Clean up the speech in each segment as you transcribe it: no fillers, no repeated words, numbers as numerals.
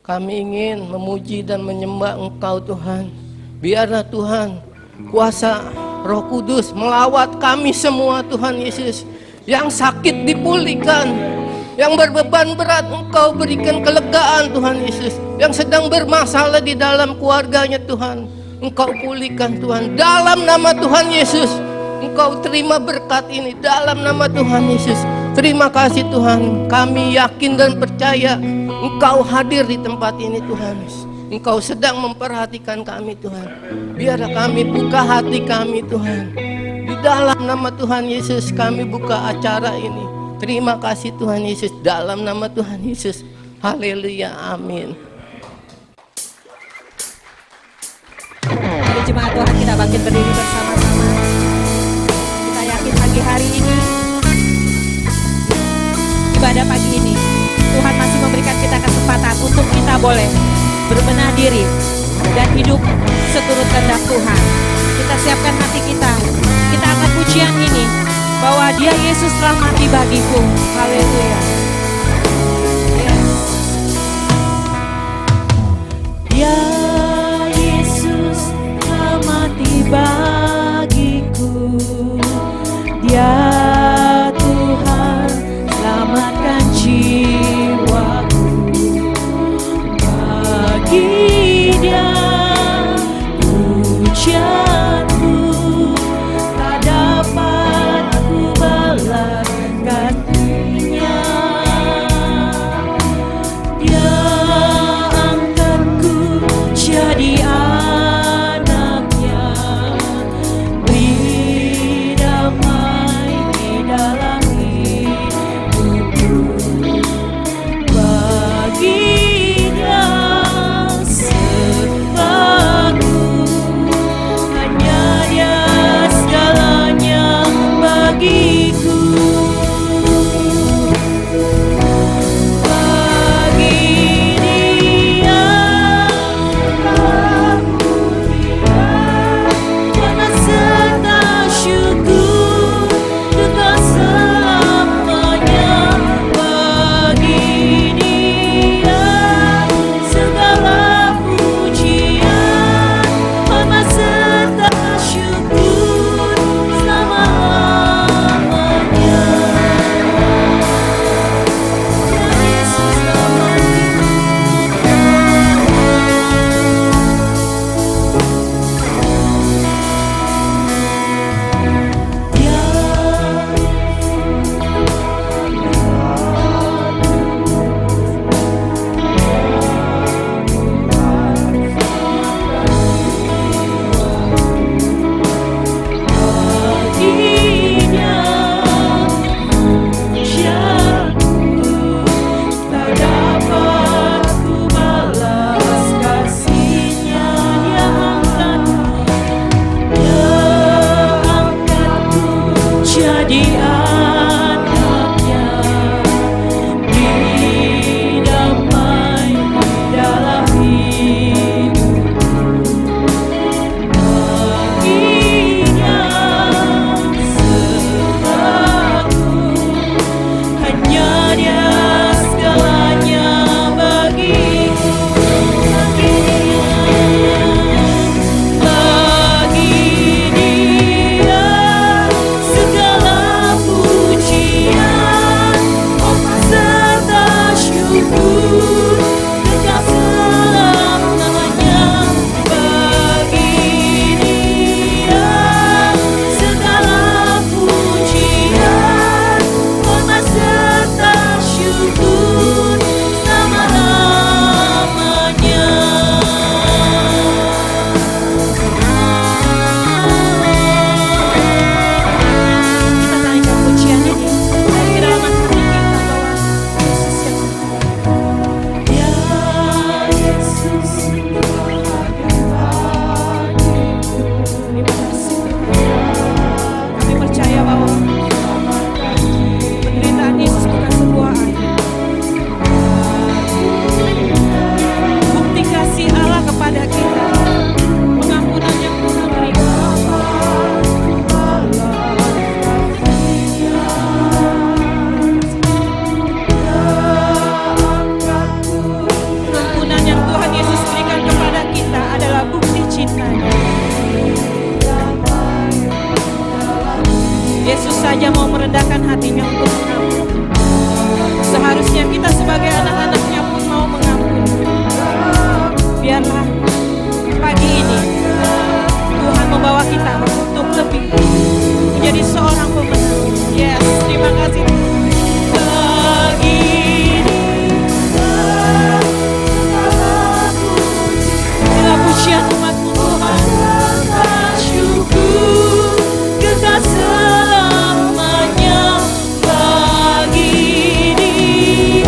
Kami ingin memuji dan menyembah Engkau Tuhan. Biarlah Tuhan kuasa Roh Kudus melawat kami semua Tuhan Yesus. Yang sakit dipulihkan, yang berbeban berat Engkau berikan kelegaan Tuhan Yesus. Yang sedang bermasalah di dalam keluarganya Tuhan, Engkau pulihkan Tuhan. Dalam nama Tuhan Yesus, Engkau terima berkat ini dalam nama Tuhan Yesus. Terima kasih Tuhan, kami yakin dan percaya Engkau hadir di tempat ini Tuhan. Engkau sedang memperhatikan kami Tuhan. Biarlah kami buka hati kami Tuhan. Di dalam nama Tuhan Yesus kami buka acara ini. Terima kasih Tuhan Yesus, dalam nama Tuhan Yesus. Haleluya, amin. Mari jemaat Tuhan kita bangkit berdiri bersama-sama. Kita yakin pagi hari ini, ibadah pagi ini, Tuhan masih memberikan kita kesempatan untuk kita boleh berbenah diri dan hidup seturut kehendak Tuhan. Kita siapkan hati kita. Kita akan pujian ini bahwa Dia Yesus telah mati bagiku. Haleluya. Dia Yesus telah mati bagiku. Dia Tuhan selamatkan jiwaku. Bagi Dia pujianku tak dapat ku balas gantinya. Dia angkatku jadi anaknya, beri damai di dalam hidupku. Bagi Dia Yesus saja mau merendahkan hatinya untuk mengampuni. Seharusnya kita sebagai anak-anaknya pun mau mengampuni. Biarlah pagi ini Tuhan membawa kita untuk lebih menjadi seorang pemenang. Yes, terima kasih. Pagi ini segala pujian umat-Mu Tuhan. Syukur kekal selamanya. Pagi ini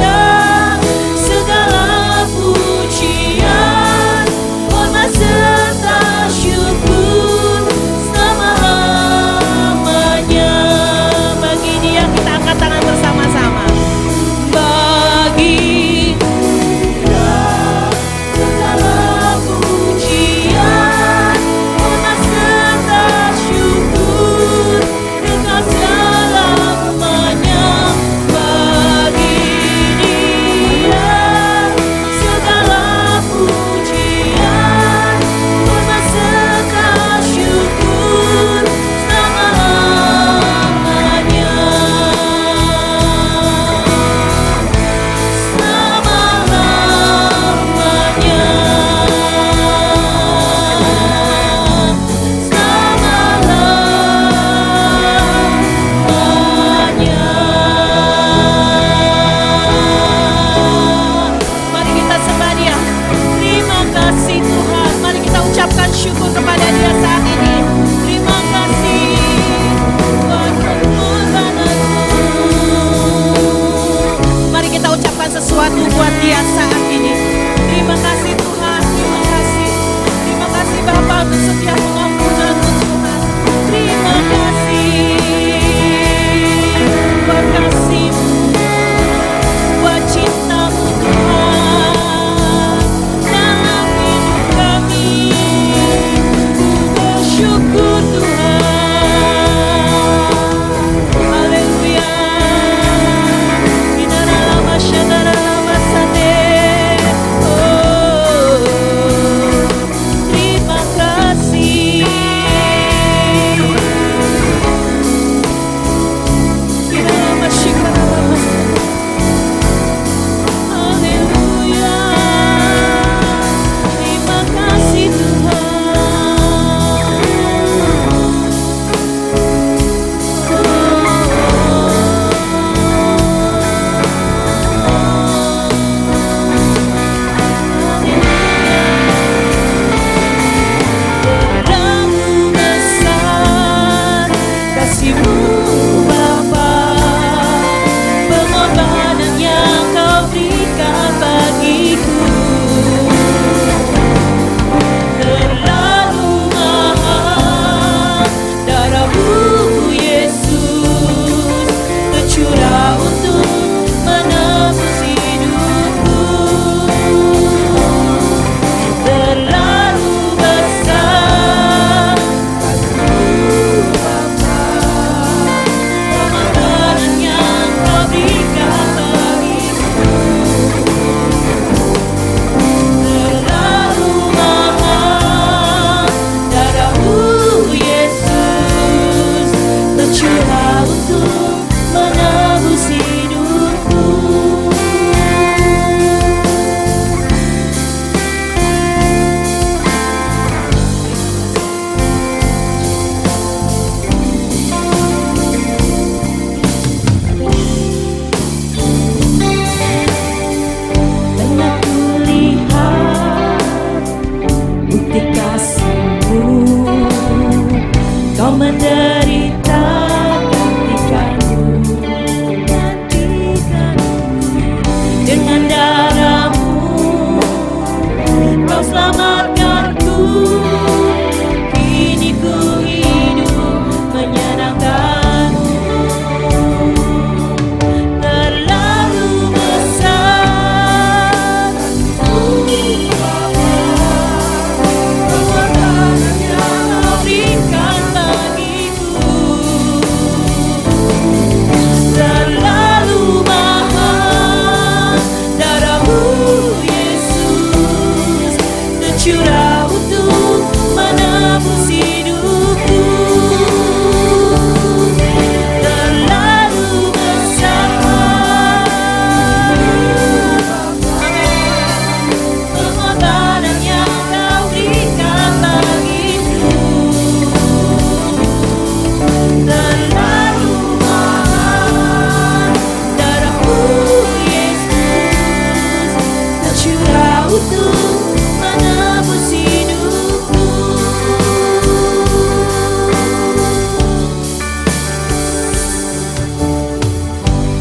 utuh menebus hidupku.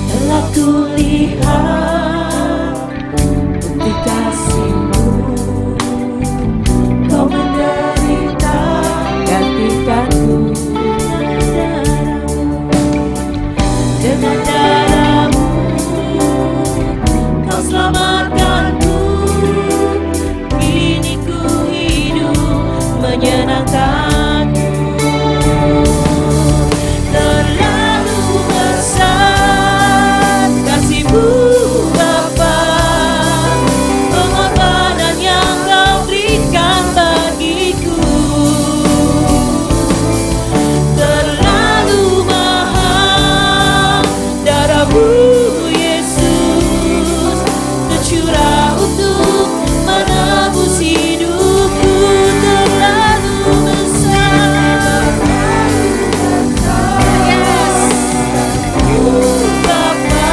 Telah kulihat bukti kasih-Mu, Kau menderita gantikanku dengan darah-Mu, Kau selamatkanku. Kini ku hidup menyenangkan-Mu. Terlalu besar kasih-Mu Bapa, pengorbanan yang Kau berikan bagiku. Terlalu mahal darah-Mu Yesus, tercurah untuk menebus hidupku. Terlalu besar, yes, Bapa,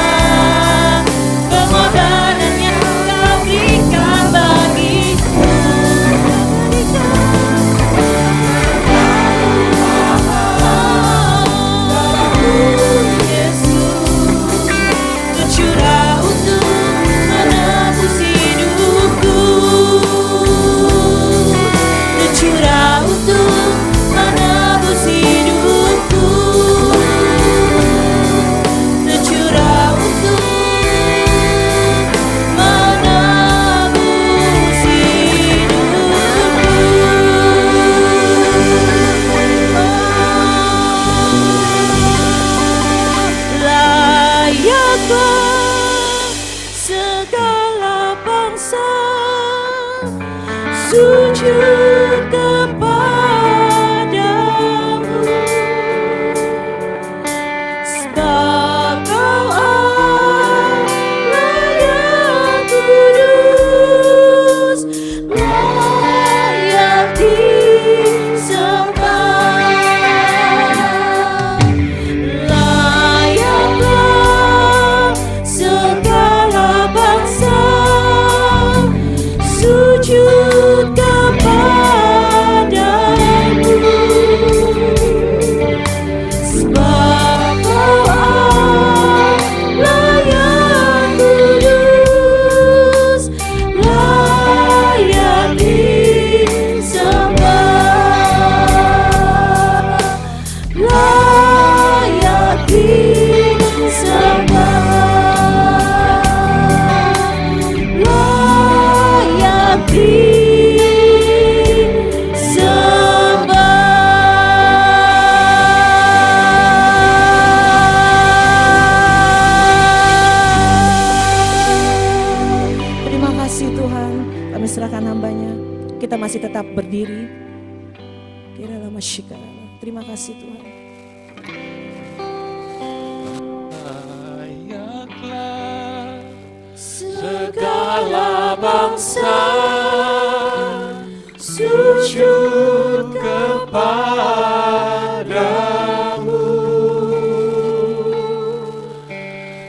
pengorbanan yang Kau berikan bagiku. Yesus, tercurah untuk menebus hidupku. Tercurah untuk menebus hidupku. Tercurah untuk menebus hidupku. Layaklah segala bangsa sujud kepadamu, sebab Kau Allah yang kudus, layak disembah. Layaklah segala bangsa sujud kepadamu, sebab Kau Allah yang kudus, layak disembah. Layak disembah. Layak disembah. Terima kasih Tuhan, kami serahkan hamba-Nya. Kita masih tetap berdiri. Kirala masyikala. Terima kasih Tuhan. Layaklah Segala bangsa sujud kepadamu,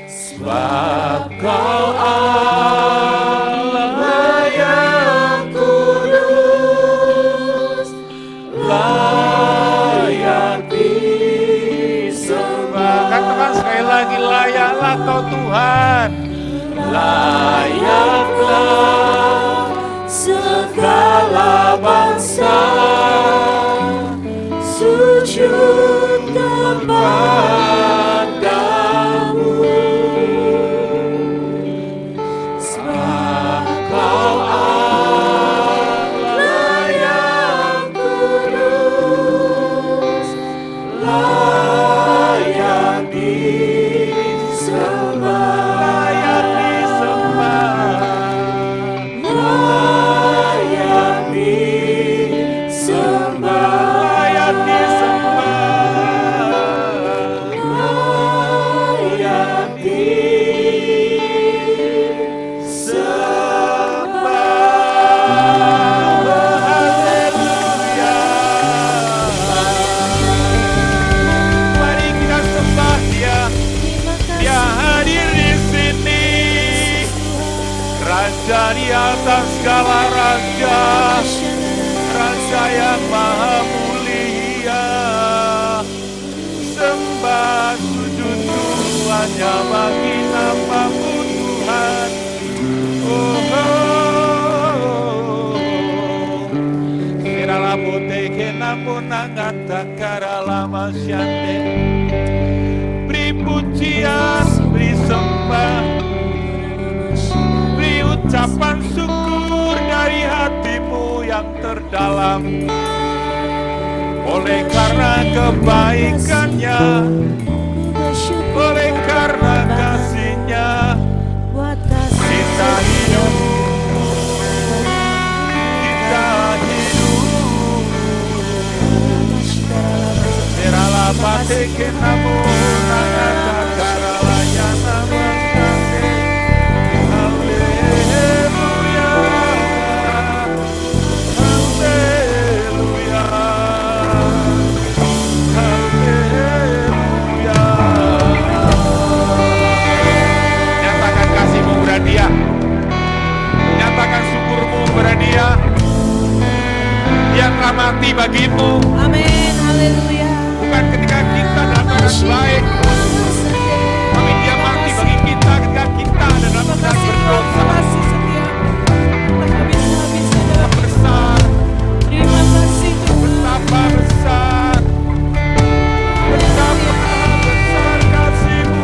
sebab Kau Allah yang kudus, layak disembah. Katakan sekali lagi, layaklah Kau Tuhan. Layaklah segala bangsa atas segala raja, Raja yang maha mulia. Sembah sujud hanya bagi namamu Tuhan. Oh, Sirala bote namun angata karala masyande. Beri pujian, beri sembah, beri ucapan syukur dari hatimu yang terdalam. Oleh karena kebaikannya, oleh karena kasih-Nya, kita hidup, kita hidup. Serala pateke namo nangata karalaya namasate. Haleluya, haleluya, haleluya. Nyatakan kasih-Mu kepada Dia, nyatakan syukur-Mu kepada Dia. Dia telah mati bagimu, Amin, haleluya. bukan ketika kita dalam keadaan baik, tapi Dia mati bagi kita ketika kita dalam keadaan berdosa. Kasih setia, tak habis-habisnya dalam Besar, terima kasih Tuhan. betapa besar, betapa besar kasih-Mu.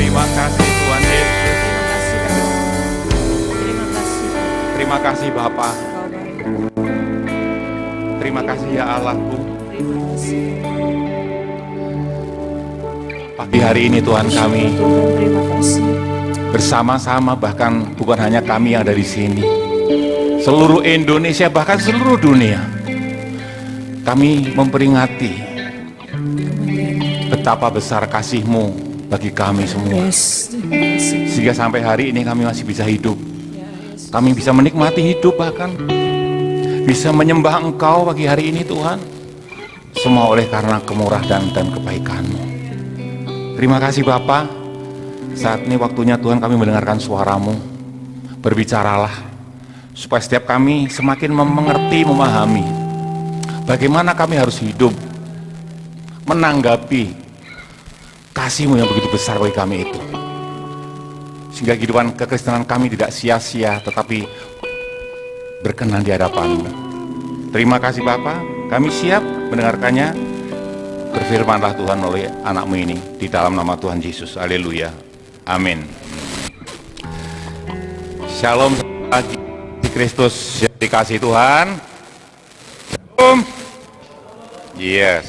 Terima kasih Tuhan Yesus. Terima kasih. Terima kasih Bapa. Kau baik. Terima kasih ya Allahku. Terima kasih. Pagi hari ini Tuhan kami Tuhan, terima kasih. bersama-sama, bahkan bukan hanya kami yang ada di sini, seluruh Indonesia bahkan seluruh dunia, kami memperingati betapa besar kasih-Mu bagi kami semua. Yes, terima kasih. Sehingga sampai hari ini kami masih bisa hidup. Ya, Yesus. Kami bisa menikmati hidup, bahkan bisa menyembah Engkau pagi hari ini Tuhan. Semua oleh karena kemurahan dan kebaikan-Mu. Terima kasih Bapa. Saat ini waktunya Tuhan kami mendengarkan suara-Mu. Berbicaralah supaya setiap kami semakin mengerti, memahami bagaimana kami harus hidup, menanggapi kasih-Mu yang begitu besar bagi kami itu. Sehingga kehidupan kekristenan kami tidak sia-sia, tetapi berkenan di hadapan-Mu. Terima kasih Bapa, kami siap mendengarkannya. Berfirmanlah Tuhan melalui anak-Mu ini, di dalam nama Tuhan Yesus. Haleluya. Amin. Shalom di Kristus, yang dikasih Tuhan. Shalom. Yes.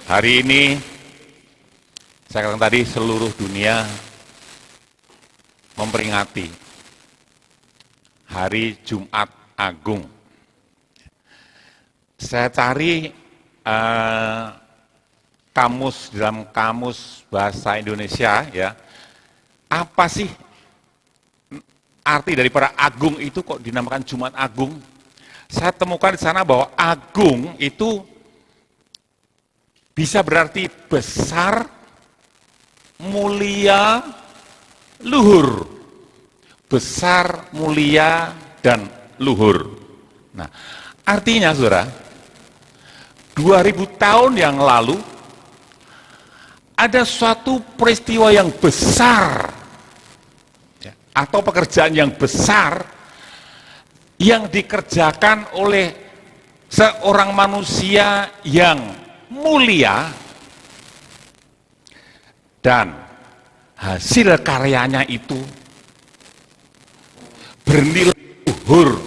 Hari ini, saya katakan tadi, seluruh dunia memperingati Hari Jumat Agung. Saya cari kamus, dalam kamus bahasa Indonesia, ya, apa sih arti daripada agung itu, kok dinamakan Jumat Agung? Saya temukan di sana bahwa agung itu bisa berarti besar, mulia, luhur. Besar, mulia, dan luhur. Nah, artinya saudara, 2000 tahun yang lalu ada suatu peristiwa yang besar ya, atau pekerjaan yang besar yang dikerjakan oleh seorang manusia yang mulia, dan hasil karyanya itu bernilai luhur,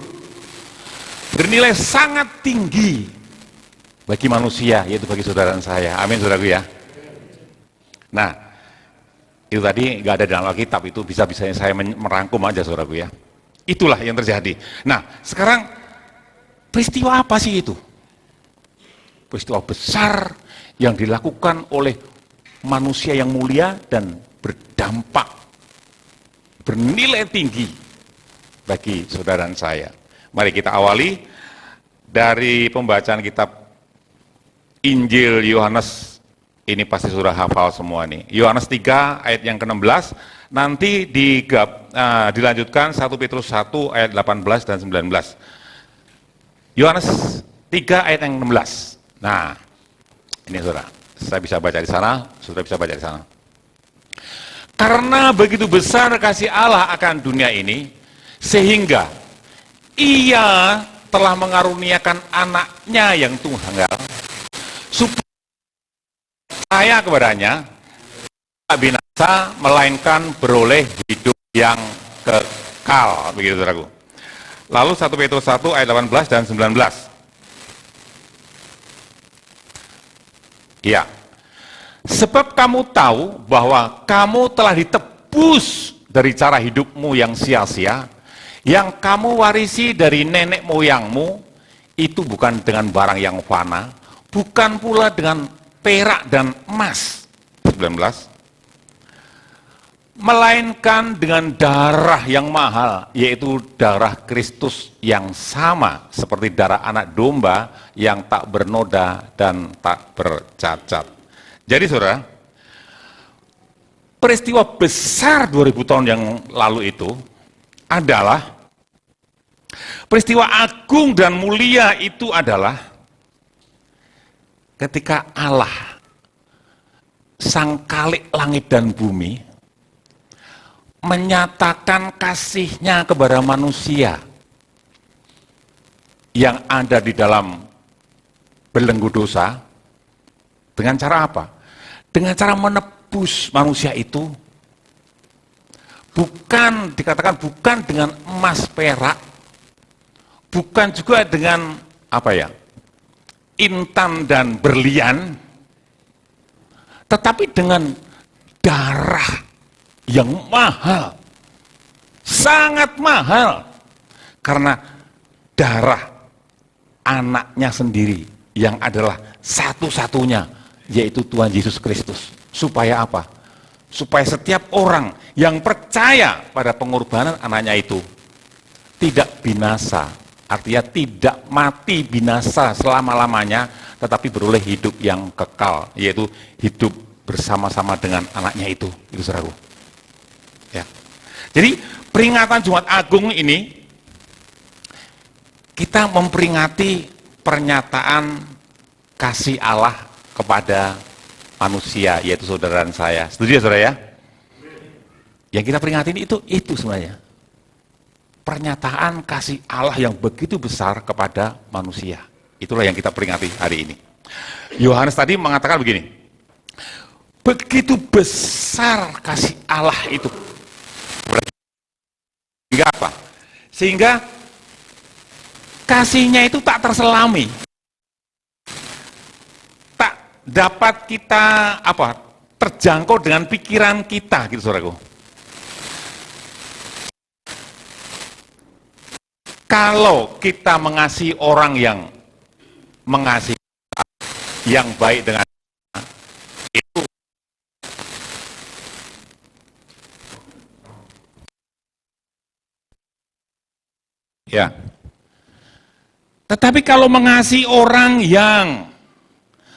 bernilai sangat tinggi bagi manusia, yaitu bagi saudara dan saya. Amin, saudaraku ya. Nah, itu tadi nggak ada dalam Alkitab, itu bisa-bisanya saya merangkum aja, saudaraku ya. Itulah yang terjadi. Nah, sekarang peristiwa apa sih itu? Peristiwa besar yang dilakukan oleh manusia yang mulia dan berdampak, bernilai tinggi bagi saudara dan saya. Mari kita awali dari pembacaan kitab Injil Yohanes. Ini pasti sudah hafal semua nih. Yohanes 3 ayat yang ke-16, nanti dilanjutkan 1 Petrus 1 ayat 18 dan 19. Yohanes 3 ayat yang 16. Nah, ini saudara, saya bisa baca di sana, saudara bisa baca di sana. Karena begitu besar kasih Allah akan dunia ini, sehingga Ia telah mengaruniakan anaknya yang tunggal, supaya percaya kepadanya tidak binasa, melainkan beroleh hidup yang kekal. Begitu saudaraku. Lalu 1 Petrus 1 ayat 18 dan 19. Ya, sebab kamu tahu bahwa kamu telah ditebus dari cara hidupmu yang sia-sia, yang kamu warisi dari nenek moyangmu, itu bukan dengan barang yang fana, bukan pula dengan perak dan emas, 19, melainkan dengan darah yang mahal, yaitu darah Kristus yang sama seperti darah anak domba yang tak bernoda dan tak bercacat. Jadi saudara, peristiwa besar 2000 tahun yang lalu itu adalah peristiwa agung dan mulia. Itu adalah ketika Allah, Sang Khalik langit dan bumi, menyatakan kasih-Nya kepada manusia yang ada di dalam belenggu dosa. Dengan cara apa? Dengan cara menebus manusia itu, bukan, dikatakan bukan dengan emas perak, bukan juga dengan apa ya, intan dan berlian, tetapi dengan darah yang mahal, sangat mahal, karena darah anaknya sendiri yang adalah satu-satunya, yaitu Tuhan Yesus Kristus. Supaya apa? Supaya setiap orang yang percaya pada pengorbanan anaknya itu tidak binasa, artinya tidak mati binasa selama-lamanya, tetapi beroleh hidup yang kekal, yaitu hidup bersama-sama dengan anaknya itu saudaraku. Ya. Jadi peringatan Jumat Agung ini, kita memperingati pernyataan kasih Allah kepada manusia, yaitu saudara dan saya. Setuju ya saudara ya? Yang kita peringati itu sebenarnya pernyataan kasih Allah yang begitu besar kepada manusia. Itulah yang kita peringati hari ini. Yohanes tadi mengatakan begini, begitu besar kasih Allah itu. Sehingga apa? Sehingga kasih-Nya itu tak terselami, tak dapat kita terjangkau dengan pikiran kita, gitu saudaraku. Kalau kita mengasihi orang yang mengasihi, yang baik dengan itu, ya. Tetapi kalau mengasihi orang yang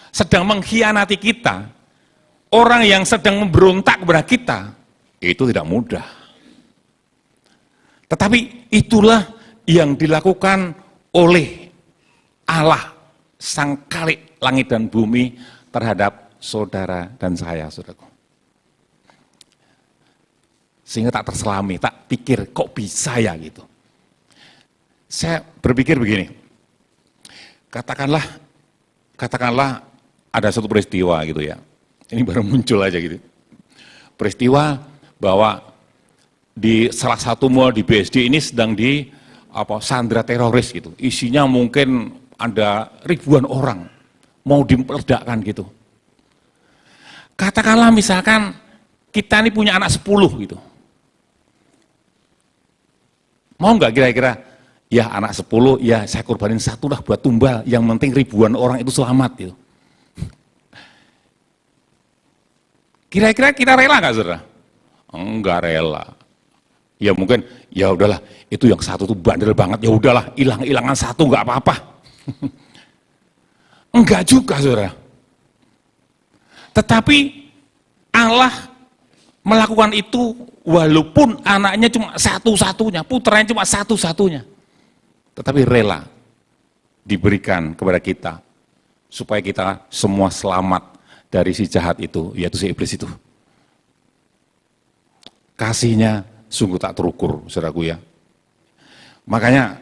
sedang mengkhianati kita, orang yang sedang memberontak kepada kita, itu tidak mudah. Tetapi itulah yang dilakukan oleh Allah, Sang Khalik langit dan bumi terhadap saudara dan saya, saudaraku. Sehingga tak terselami, tak pikir kok bisa ya gitu. Saya berpikir begini, katakanlah ada suatu peristiwa gitu ya, ini baru muncul aja gitu. Peristiwa bahwa di salah satu mall di BSD ini sedang sandra teroris gitu. Isinya mungkin ada ribuan orang mau diledakkan gitu. Katakanlah misalkan kita ini punya anak 10 gitu. Mau nggak kira-kira? Ya anak 10, ya saya korbanin 1 lah buat tumbal, yang penting ribuan orang itu selamat gitu. Kira-kira kita rela nggak, saudara? Enggak rela. Ya mungkin, ya udahlah, itu yang 1 tuh bandel banget, ya udahlah, hilang-hilangan 1 nggak apa-apa. Enggak juga, saudara. Tetapi Allah melakukan itu walaupun anaknya cuma satu-satunya, putranya cuma satu-satunya. Tetapi rela diberikan kepada kita supaya kita semua selamat dari si jahat itu, yaitu si iblis itu. Kasihnya sungguh tak terukur, saudaraku ya. Makanya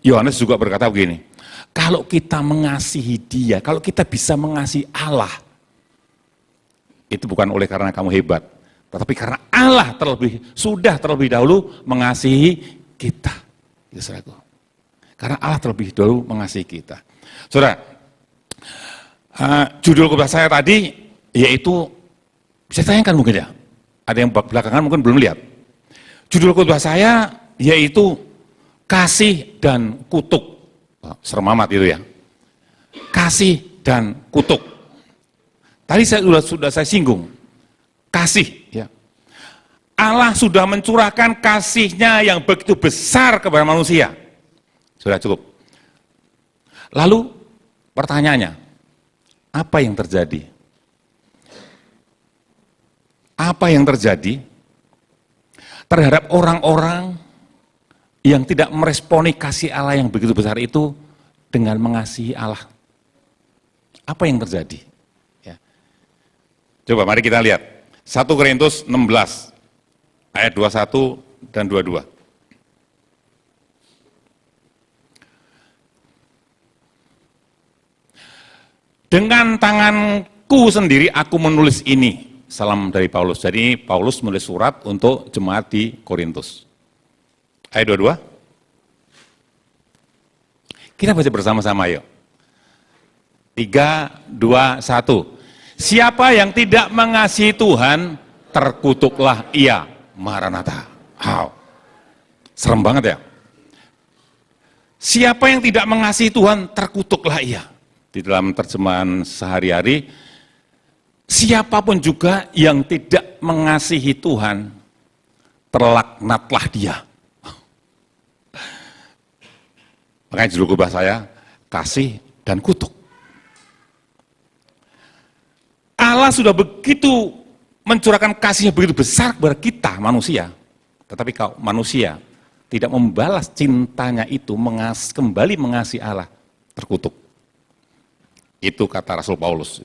Yohanes juga berkata begini, kalau kita mengasihi dia, kalau kita bisa mengasihi Allah, itu bukan oleh karena kamu hebat, tetapi karena Allah sudah terlebih dahulu mengasihi kita. Itu saudaraku. Karena Allah terlebih dahulu mengasihi kita. Saudara, judul khotbah saya tadi yaitu, bisa tayangkan mungkin ya, ada yang belakangan mungkin belum lihat. Judul khotbah saya yaitu kasih dan kutuk. Serem amat itu ya. Kasih dan kutuk. Tadi sudah saya singgung. Kasih ya. Allah sudah mencurahkan kasihnya yang begitu besar kepada manusia. Sudah cukup. Lalu pertanyaannya, apa yang terjadi? Apa yang terjadi terhadap orang-orang yang tidak meresponi kasih Allah yang begitu besar itu dengan mengasihi Allah? Apa yang terjadi? Ya. Coba mari kita lihat. 1 Korintus 16 ayat 21 dan 22. Dengan tanganku sendiri aku menulis ini. Salam dari Paulus. Jadi Paulus menulis surat untuk jemaat di Korintus. Ayat 22. Kita baca bersama-sama yuk. 3, 2, 1. Siapa yang tidak mengasihi Tuhan, terkutuklah ia. Maranatha. Wow. Serem banget ya. Siapa yang tidak mengasihi Tuhan, terkutuklah ia. Di dalam terjemahan sehari-hari, siapapun juga yang tidak mengasihi Tuhan, terlaknatlah dia. Makanya judul khotbah saya, kasih dan kutuk. Allah sudah begitu mencurahkan kasihnya begitu besar kepada kita manusia, tetapi kalau manusia tidak membalas cintanya itu, kembali mengasihi Allah, terkutuk. Itu kata Rasul Paulus.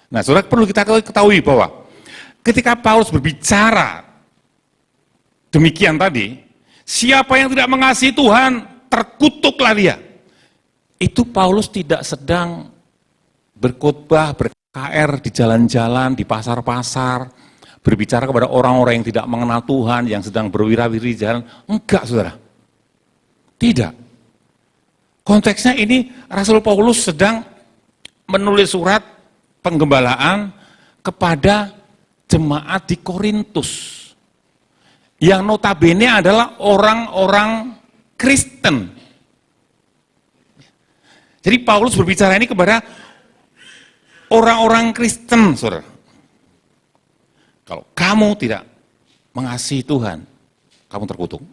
Nah, saudara, perlu kita ketahui bahwa ketika Paulus berbicara demikian tadi, siapa yang tidak mengasihi Tuhan, terkutuklah dia. Itu Paulus tidak sedang berkhotbah, ber-KR di jalan-jalan, di pasar-pasar, berbicara kepada orang-orang yang tidak mengenal Tuhan, yang sedang berwira-wiri di jalan. Enggak, saudara. Tidak. Konteksnya ini Rasul Paulus sedang menulis surat penggembalaan kepada jemaat di Korintus yang notabene adalah orang-orang Kristen. Jadi Paulus berbicara ini kepada orang-orang Kristen, saudara. Kalau kamu tidak mengasihi Tuhan, kamu terkutuk.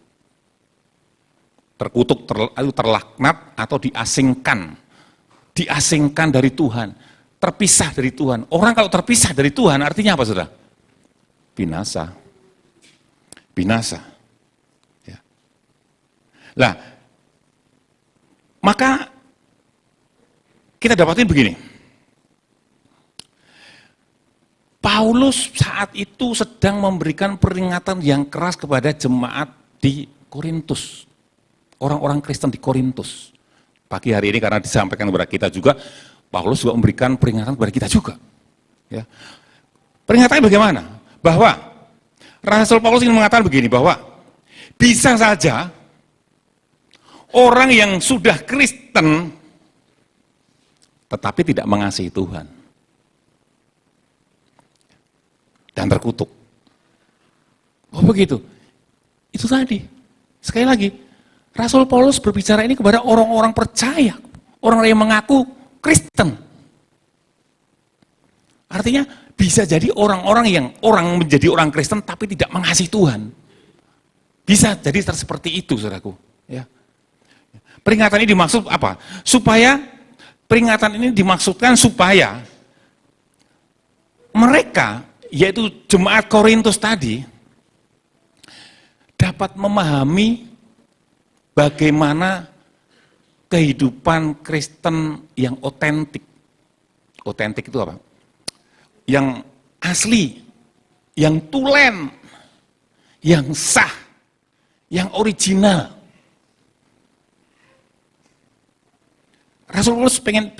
Terkutuk, terlaknat atau diasingkan. Diasingkan dari Tuhan. terpisah dari Tuhan. Orang kalau terpisah dari Tuhan artinya apa, saudara? Binasa. Binasa. Ya. Lah, maka kita dapatin begini. Paulus saat itu sedang memberikan peringatan yang keras kepada jemaat di Korintus. Orang-orang Kristen di Korintus. Pagi hari ini karena disampaikan kepada kita juga, Paulus juga memberikan peringatan kepada kita juga. Ya. Peringatannya bagaimana? Bahwa Rasul Paulus ingin mengatakan begini, bahwa bisa saja orang yang sudah Kristen tetapi tidak mengasihi Tuhan dan terkutuk. Oh begitu? Itu tadi. Sekali lagi, Rasul Paulus berbicara ini kepada orang-orang percaya, orang yang mengaku Kristen. Artinya bisa jadi orang menjadi orang Kristen tapi tidak mengasihi Tuhan. Bisa jadi seperti itu, saudaraku. Ya. Peringatan ini dimaksud apa? Peringatan ini dimaksudkan supaya mereka, yaitu jemaat Korintus tadi, dapat memahami bagaimana kehidupan Kristen yang otentik. Otentik itu apa? Yang asli, yang tulen, yang sah, yang original. Rasul Paulus pengen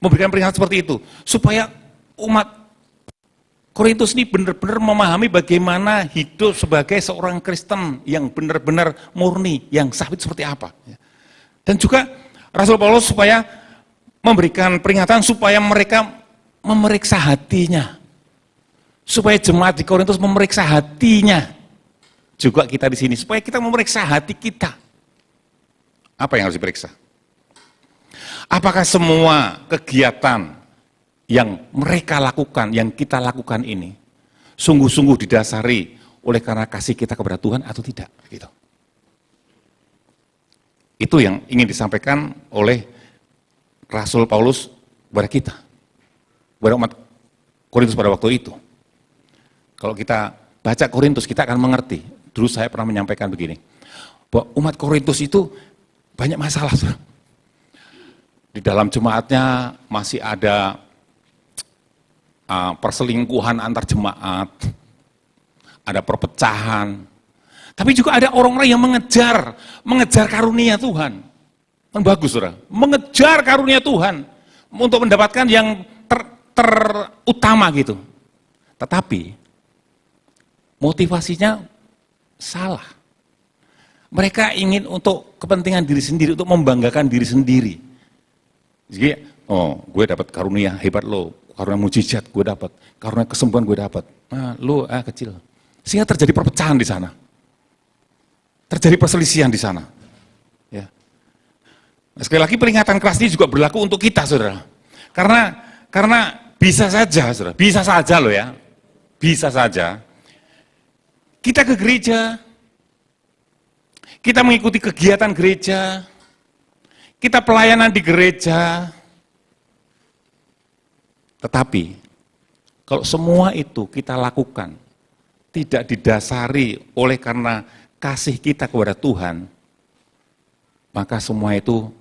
memberikan peringatan seperti itu, supaya umat Korintus ini benar-benar memahami bagaimana hidup sebagai seorang Kristen yang benar-benar murni, yang sah itu seperti apa. Dan juga Rasul Paulus supaya memberikan peringatan supaya mereka memeriksa hatinya. Supaya jemaat di Korintus memeriksa hatinya. Juga kita di sini, supaya kita memeriksa hati kita. Apa yang harus diperiksa? Apakah semua kegiatan yang mereka lakukan, yang kita lakukan ini, sungguh-sungguh didasari oleh karena kasih kita kepada Tuhan atau tidak? Gitu. Itu yang ingin disampaikan oleh Rasul Paulus kepada kita, kepada umat Korintus pada waktu itu. Kalau kita baca Korintus, kita akan mengerti. Dulu saya pernah menyampaikan begini, bahwa umat Korintus itu banyak masalah. Di dalam jemaatnya masih ada perselingkuhan antar jemaat, ada perpecahan. Tapi juga ada orang-orang yang mengejar karunia Tuhan. Kan bagus, saudara. Mengejar karunia Tuhan untuk mendapatkan yang terutama gitu. Tetapi motivasinya salah. Mereka ingin untuk kepentingan diri sendiri, untuk membanggakan diri sendiri. Jadi, gue dapat karunia hebat lo, karunia mujizat gue dapat, karunia kesembuhan gue dapat. Nah, lo kecil. Sehingga terjadi perpecahan di sana. Terjadi perselisihan di sana. Ya. Nah, sekali lagi peringatan keras ini juga berlaku untuk kita, saudara. Karena bisa saja, saudara, bisa saja loh ya. Bisa saja. Kita ke gereja, kita mengikuti kegiatan gereja, kita pelayanan di gereja, tetapi kalau semua itu kita lakukan tidak didasari oleh karena kasih kita kepada Tuhan, maka semua itu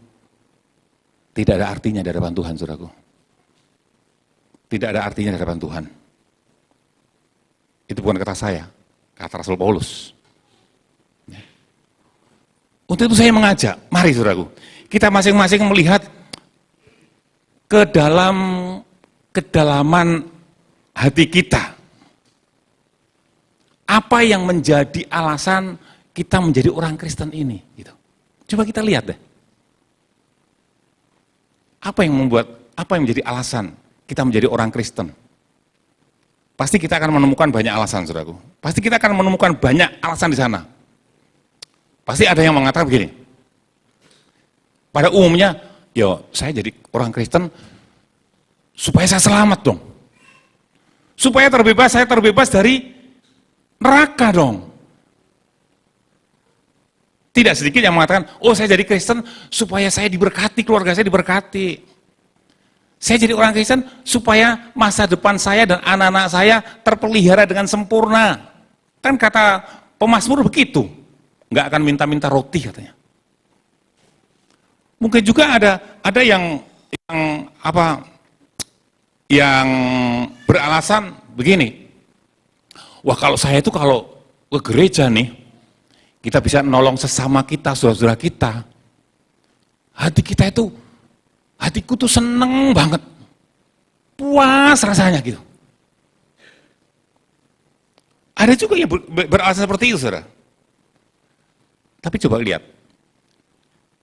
tidak ada artinya di hadapan Tuhan, saudaraku. Tidak ada artinya di hadapan Tuhan. Itu bukan kata saya, kata Rasul Paulus. Untuk itu saya mengajak, mari saudaraku, kita masing-masing melihat ke kedalaman hati kita. Apa yang menjadi alasan kita menjadi orang Kristen ini? Gitu. Coba kita lihat deh. Apa yang menjadi alasan kita menjadi orang Kristen? Pasti kita akan menemukan banyak alasan, saudaraku. Pasti kita akan menemukan banyak alasan di sana. Pasti ada yang mengatakan begini, pada umumnya, saya jadi orang Kristen supaya saya selamat dong. Supaya saya terbebas dari neraka dong. Tidak sedikit yang mengatakan, saya jadi Kristen supaya saya diberkati, keluarga saya diberkati. Saya jadi orang Kristen supaya masa depan saya dan anak-anak saya terpelihara dengan sempurna. Kan kata pemazmur begitu, nggak akan minta-minta roti katanya. Mungkin juga ada yang beralasan begini. Wah, kalau saya itu kalau ke gereja nih, kita bisa nolong sesama kita, saudara-saudara kita. Hatiku tuh seneng banget. Puas rasanya gitu. Ada juga yang beralasan seperti itu, saudara. Tapi coba lihat.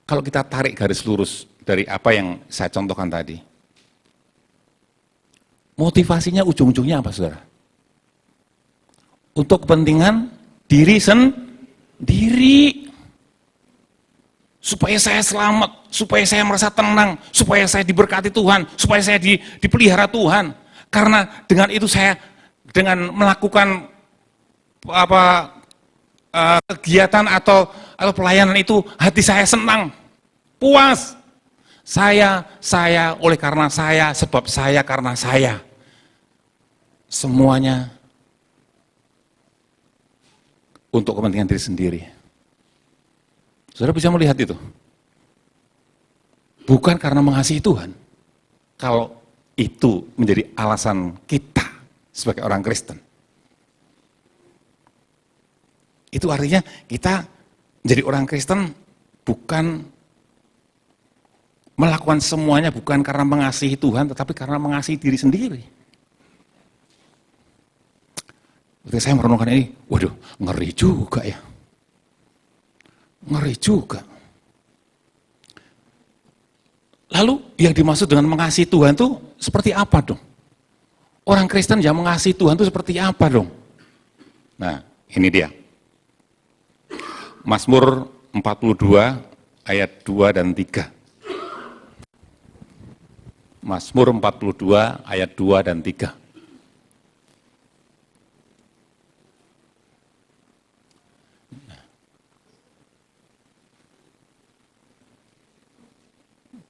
Kalau kita tarik garis lurus dari apa yang saya contohkan tadi. Motivasinya ujung-ujungnya apa, saudara? Untuk kepentingan diri sendiri. Supaya saya selamat, supaya saya merasa tenang, supaya saya diberkati Tuhan, supaya saya dipelihara Tuhan. Karena dengan itu saya, dengan melakukan kegiatan atau pelayanan itu, hati saya senang, puas. Saya, oleh karena saya, sebab saya, karena saya. Semuanya untuk kepentingan diri sendiri. Saudara bisa melihat itu. Bukan karena mengasihi Tuhan. Kalau itu menjadi alasan kita sebagai orang Kristen. Itu artinya kita menjadi orang Kristen bukan melakukan semuanya bukan karena mengasihi Tuhan, tetapi karena mengasihi diri sendiri. Ketika saya merenungkan ini, waduh, ngeri juga ya. Ngeri juga. Lalu yang dimaksud dengan mengasihi Tuhan itu seperti apa dong? Orang Kristen yang mengasihi Tuhan itu seperti apa dong? Nah, ini dia. Mazmur 42 ayat 2 dan 3. Mazmur 42 ayat 2 dan 3.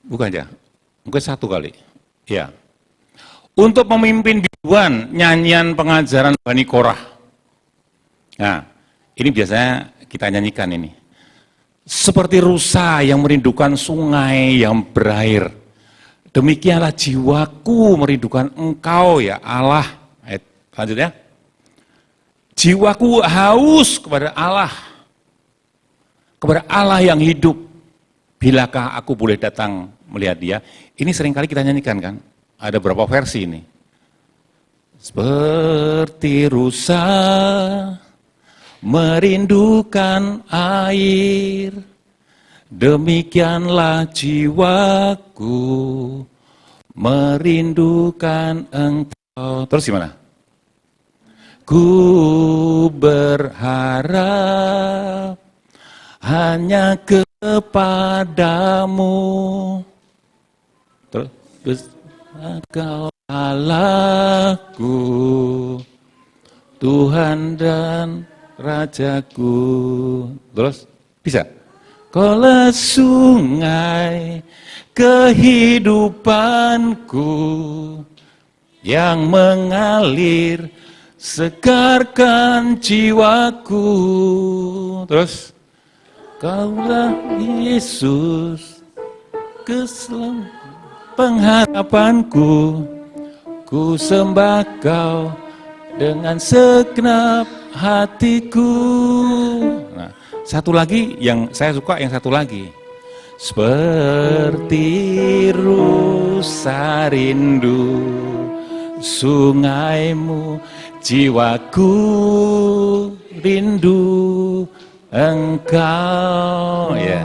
Bukan ya? Mungkin satu kali. Ya. Untuk memimpin biduan nyanyian pengajaran Bani Korah. Nah, ini biasanya kita nyanyikan ini. Seperti rusa yang merindukan sungai yang berair. Demikianlah jiwaku merindukan Engkau ya Allah. Ayat selanjutnya. Jiwaku haus kepada Allah. Kepada Allah yang hidup. Bilakah aku boleh datang melihat dia? Ini seringkali kita nyanyikan kan? Ada berapa versi ini? Seperti rusa merindukan air, demikianlah jiwaku merindukan Engkau. Terus gimana? Ku berharap hanya kepadamu. Terus Engkau Allahku, Tuhan dan Rajaku. Terus bisa? Kaulah sungai kehidupanku yang mengalir segarkan jiwaku. Terus Kaulah Yesus pengharapanku, ku sembah Kau dengan segenap hatiku. Nah, satu lagi yang saya suka, yang satu lagi. Seperti rusa rindu sungaimu, jiwaku rindu Engkau, ya.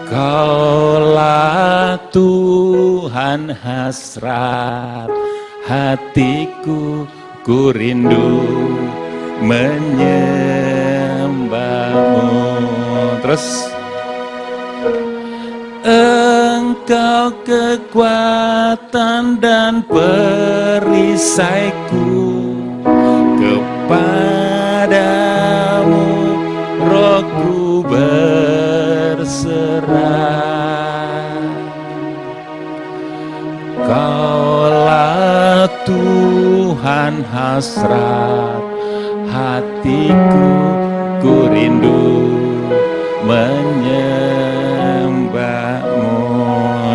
Kaulah Tuhan hasrat hatiku, ku rindu menyembahmu. Terus Engkau kekuatan dan perisaiku, kepadamu rohku berserah. Tuhan hasrat hatiku, ku rindu menyembahmu.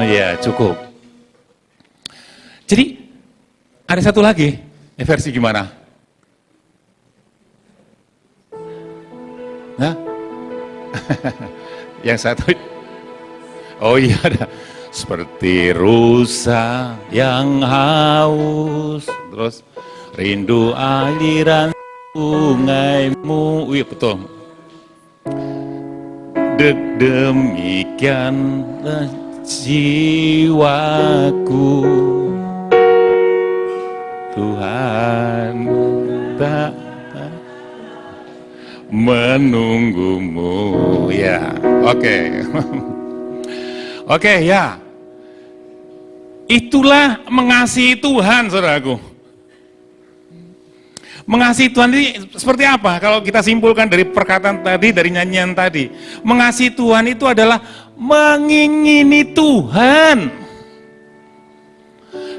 Ya cukup. Jadi ada satu lagi, versi gimana? Nah, yang satu, oh iya ada. Seperti rusa yang haus, terus rindu aliran sungaimu. Wih betul. Demikian jiwaku, Tuhan tak menunggumu. Ya, oke. Oke, ya. Itulah mengasihi Tuhan, saudaraku. Mengasihi Tuhan ini seperti apa? Kalau kita simpulkan dari perkataan tadi, dari nyanyian tadi. Mengasihi Tuhan itu adalah mengingini Tuhan.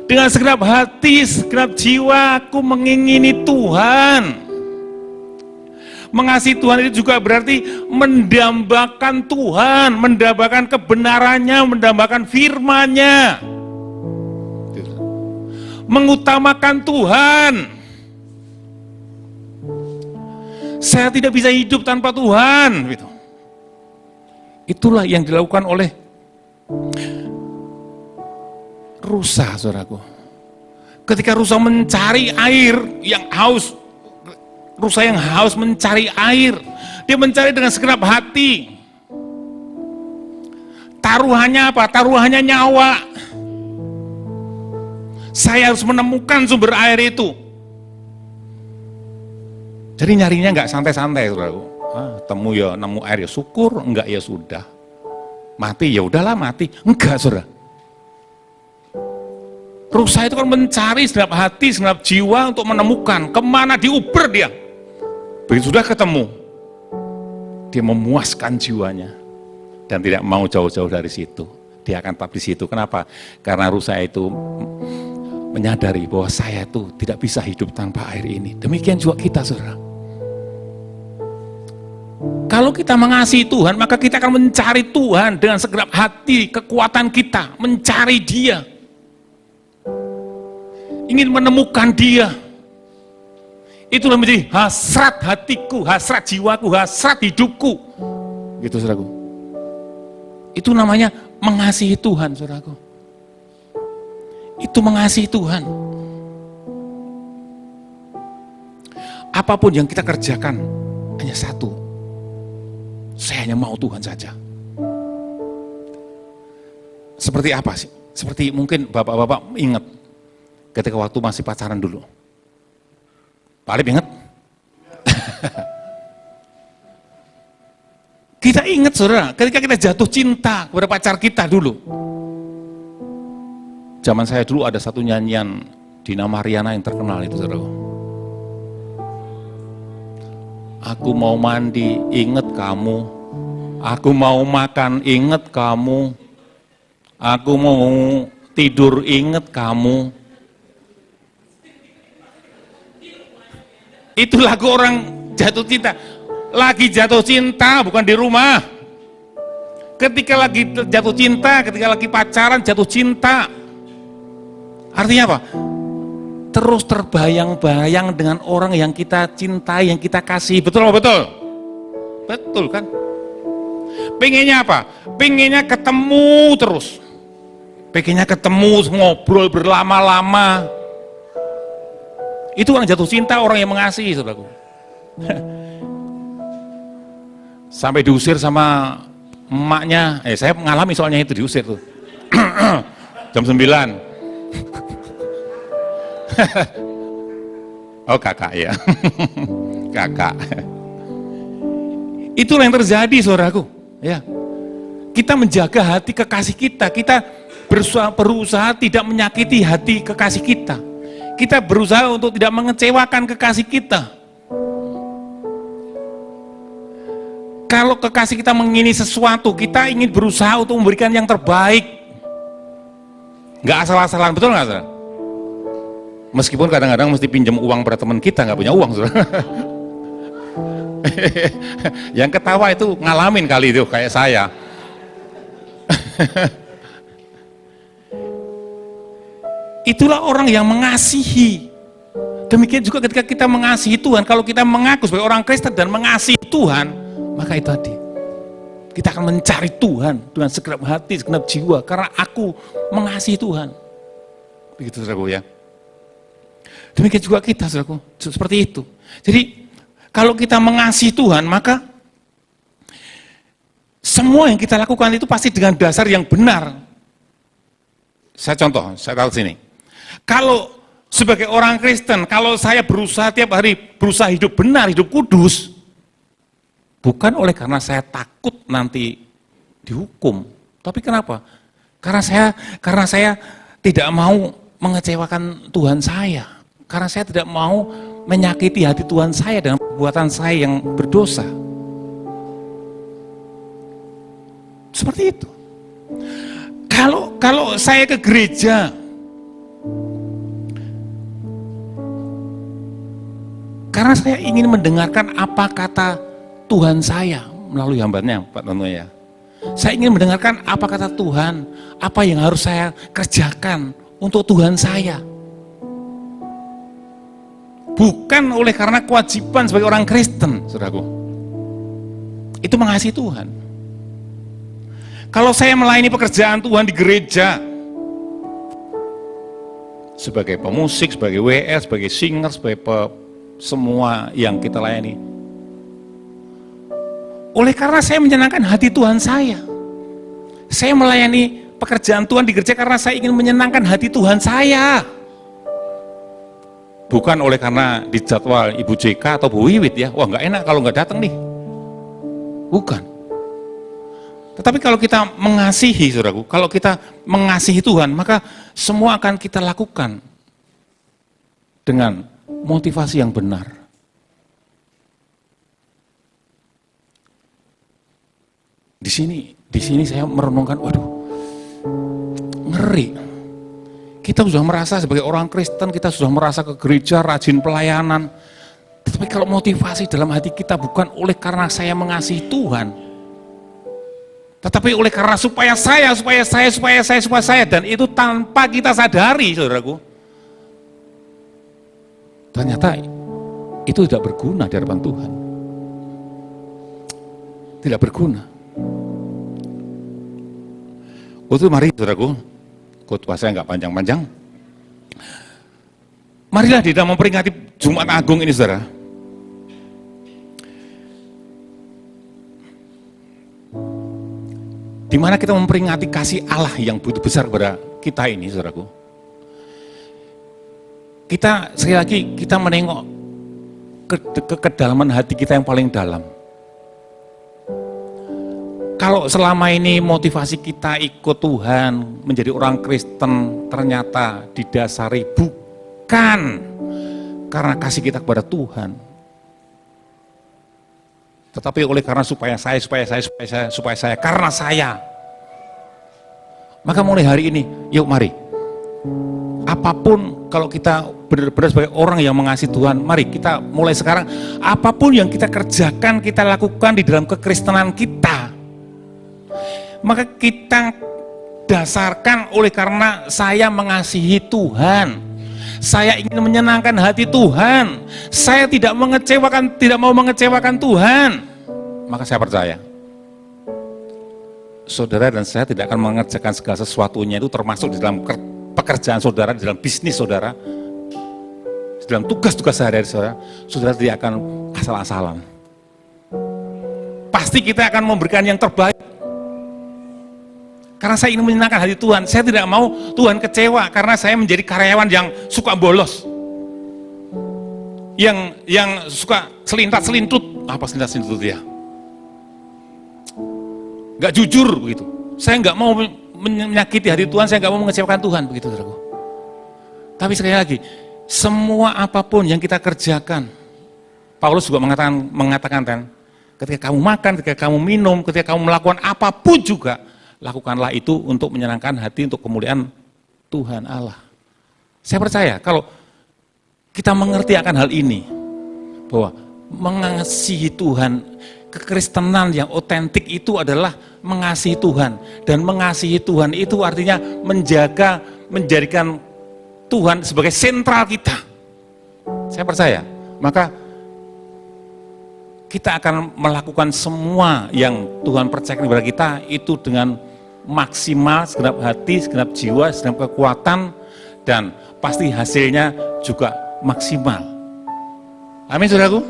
Dengan segenap hati, segenap jiwa, aku mengingini Tuhan. Mengasihi Tuhan itu juga berarti mendambakan Tuhan, mendambakan kebenarannya, mendambakan firman-Nya. Mengutamakan Tuhan. Saya tidak bisa hidup tanpa Tuhan. Gitu. Itulah yang dilakukan oleh rusa, saudaraku. Ketika rusa mencari air yang haus, rusa yang haus mencari air, dia mencari dengan segenap hati. Taruhannya apa? Taruhannya nyawa. Saya harus menemukan sumber air itu. Jadi nyarinya nggak santai-santai, saudaraku. Temu ya, nemu air ya syukur, enggak ya sudah. Mati ya udahlah mati, enggak saudara. Rusa itu kan mencari segenap hati, segenap jiwa untuk menemukan kemana diuber dia. Begitu sudah ketemu, dia memuaskan jiwanya dan tidak mau jauh-jauh dari situ. Dia akan tetap di situ. Kenapa? Karena rusa itu menyadari bahwa saya itu tidak bisa hidup tanpa air ini. Demikian juga kita, saudara. Kalau kita mengasihi Tuhan, maka kita akan mencari Tuhan dengan segenap hati, kekuatan kita, mencari Dia. Ingin menemukan Dia. Itulah menjadi hasrat hatiku, hasrat jiwaku, hasrat hidupku. Gitu, saudaraku. Itu namanya mengasihi Tuhan, saudaraku. Itu mengasihi Tuhan. Apapun yang kita kerjakan, hanya satu. Saya hanya mau Tuhan saja. Seperti apa sih? Seperti mungkin bapak-bapak ingat ketika waktu masih pacaran dulu. Pak Alip ingat? Kita ingat, saudara, ketika kita jatuh cinta kepada pacar kita dulu. Zaman saya dulu ada satu nyanyian Dina Mariana yang terkenal itu, saudara. Aku mau mandi, ingat kamu. Aku mau makan, ingat kamu. Aku mau tidur, ingat kamu. Itu lagu orang jatuh cinta. Lagi jatuh cinta, bukan di rumah. Ketika lagi jatuh cinta, ketika lagi pacaran, jatuh cinta. Artinya apa? Terus terbayang-bayang dengan orang yang kita cintai, yang kita kasih. Betul apa betul? Betul kan? Pengennya apa? Pengennya ketemu terus. Pengennya ketemu, ngobrol berlama-lama. Itu orang jatuh cinta, orang yang mengasihi, saudaraku. Sampai diusir sama emaknya. Saya mengalami soalnya itu, diusir tuh. Jam 9. Oh kakak ya. Kakak. Itulah yang terjadi, saudaraku. Ya. Kita menjaga hati kekasih kita. Kita berusaha tidak menyakiti hati kekasih kita. Kita berusaha untuk tidak mengecewakan kekasih kita. Kalau kekasih kita mengingini sesuatu, kita ingin berusaha untuk memberikan yang terbaik. Nggak asal-asalan, betul nggak, saudara? Meskipun kadang-kadang mesti pinjam uang pada teman kita, nggak punya uang, saudara. Yang ketawa itu ngalamin kali itu, kayak saya. Itulah orang yang mengasihi. Demikian juga ketika kita mengasihi Tuhan, kalau kita mengaku sebagai orang Kristen dan mengasihi Tuhan, maka itu tadi, kita akan mencari Tuhan dengan segenap hati, segenap jiwa, karena aku mengasihi Tuhan. Begitu, saudaraku ya. Demikian juga kita, saudaraku, seperti itu. Jadi, kalau kita mengasihi Tuhan, maka semua yang kita lakukan itu pasti dengan dasar yang benar. Saya contoh, saya tahu sini. Kalau sebagai orang Kristen, kalau saya berusaha tiap hari, berusaha hidup benar, hidup kudus, bukan oleh karena saya takut nanti dihukum. Tapi kenapa? Karena saya tidak mau mengecewakan Tuhan saya. Karena saya tidak mau menyakiti hati Tuhan saya dengan perbuatan saya yang berdosa. Seperti itu. Kalau saya ke gereja, karena saya ingin mendengarkan apa kata Tuhan saya melalui hambanya, Pak Tono ya. Saya ingin mendengarkan apa kata Tuhan, apa yang harus saya kerjakan untuk Tuhan saya. Bukan oleh karena kewajiban sebagai orang Kristen, saudaraku. Itu mengasihi Tuhan. Kalau saya melayani pekerjaan Tuhan di gereja, sebagai pemusik, sebagai WR, sebagai singer, sebagai semua yang kita layani, oleh karena saya menyenangkan hati Tuhan saya melayani pekerjaan Tuhan di gereja karena saya ingin menyenangkan hati Tuhan saya. Bukan oleh karena dijadwal Ibu JK atau Bu Wiwit ya, wah nggak enak kalau nggak datang nih. Bukan. Tetapi kalau kita mengasihi, saudaraku, kalau kita mengasihi Tuhan, maka semua akan kita lakukan dengan motivasi yang benar. Di sini saya merenungkan, waduh, ngeri. Kita sudah merasa sebagai orang Kristen, kita sudah merasa ke gereja, rajin pelayanan. Tetapi kalau motivasi dalam hati kita bukan oleh karena saya mengasihi Tuhan, tetapi oleh karena supaya saya, dan itu tanpa kita sadari, saudaraku, ternyata itu tidak berguna di hadapan Tuhan. Tidak berguna. Itu mari, saudaraku, khotbah saya nggak panjang-panjang. Marilah di dalam memperingati Jumat Agung ini, saudara. Di mana kita memperingati kasih Allah yang begitu besar kepada kita ini, saudaraku. Kita sekali lagi kita menengok ke kedalaman hati kita yang paling dalam. Kalau selama ini motivasi kita ikut Tuhan, menjadi orang Kristen, ternyata didasari bukan karena kasih kita kepada Tuhan, tetapi oleh karena supaya saya, karena saya. Maka mulai hari ini, yuk mari. Apapun kalau kita benar-benar sebagai orang yang mengasihi Tuhan, mari kita mulai sekarang, apapun yang kita kerjakan, kita lakukan di dalam kekristenan kita, maka kita dasarkan oleh karena saya mengasihi Tuhan. Saya ingin menyenangkan hati Tuhan. Saya tidak mau mengecewakan Tuhan. Maka saya percaya, saudara dan saya tidak akan mengerjakan segala sesuatunya itu, termasuk di dalam pekerjaan saudara, di dalam bisnis saudara, di dalam tugas-tugas sehari-hari saudara tidak akan asal-asalan. Pasti kita akan memberikan yang terbaik. Karena saya ingin menyenangkan hati Tuhan. Saya tidak mau Tuhan kecewa karena saya menjadi karyawan yang suka bolos, yang suka selintat-selintut. Apa selintat-selintut ya? Gak jujur begitu. Saya nggak mau menyakiti hati Tuhan, saya nggak mau mengecewakan Tuhan begitu, saudaraku. Tapi sekali lagi, semua apapun yang kita kerjakan, Paulus juga mengatakan kan, ketika kamu makan, ketika kamu minum, ketika kamu melakukan apapun juga, lakukanlah itu untuk menyenangkan hati, untuk kemuliaan Tuhan Allah. Saya percaya kalau kita mengerti akan hal ini, bahwa mengasihi Tuhan, kekristenan yang otentik itu adalah mengasihi Tuhan. Dan mengasihi Tuhan itu artinya menjadikan Tuhan sebagai sentral kita. Saya percaya, maka kita akan melakukan semua yang Tuhan percayakan kepada kita itu dengan maksimal, segenap hati, segenap jiwa, segenap kekuatan, dan pasti hasilnya juga maksimal. Amin, saudaraku.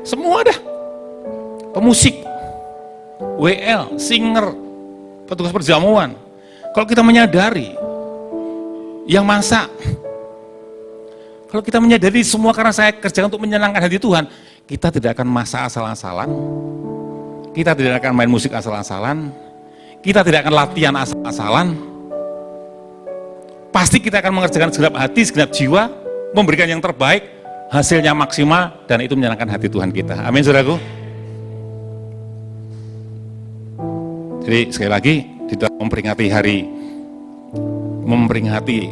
Semua dah. Pemusik, WL, singer, petugas perjamuan. Kalau kita menyadari, yang masak, kalau kita menyadari semua karena saya kerja untuk menyenangkan hati Tuhan, kita tidak akan masak asal-asalan, kita tidak akan main musik asal-asalan, kita tidak akan latihan asal-asalan. Pasti kita akan mengerjakan segenap hati, segenap jiwa, memberikan yang terbaik, hasilnya maksimal, dan itu menyenangkan hati Tuhan kita. Amin, saudaraku. Jadi sekali lagi, di dalam memperingati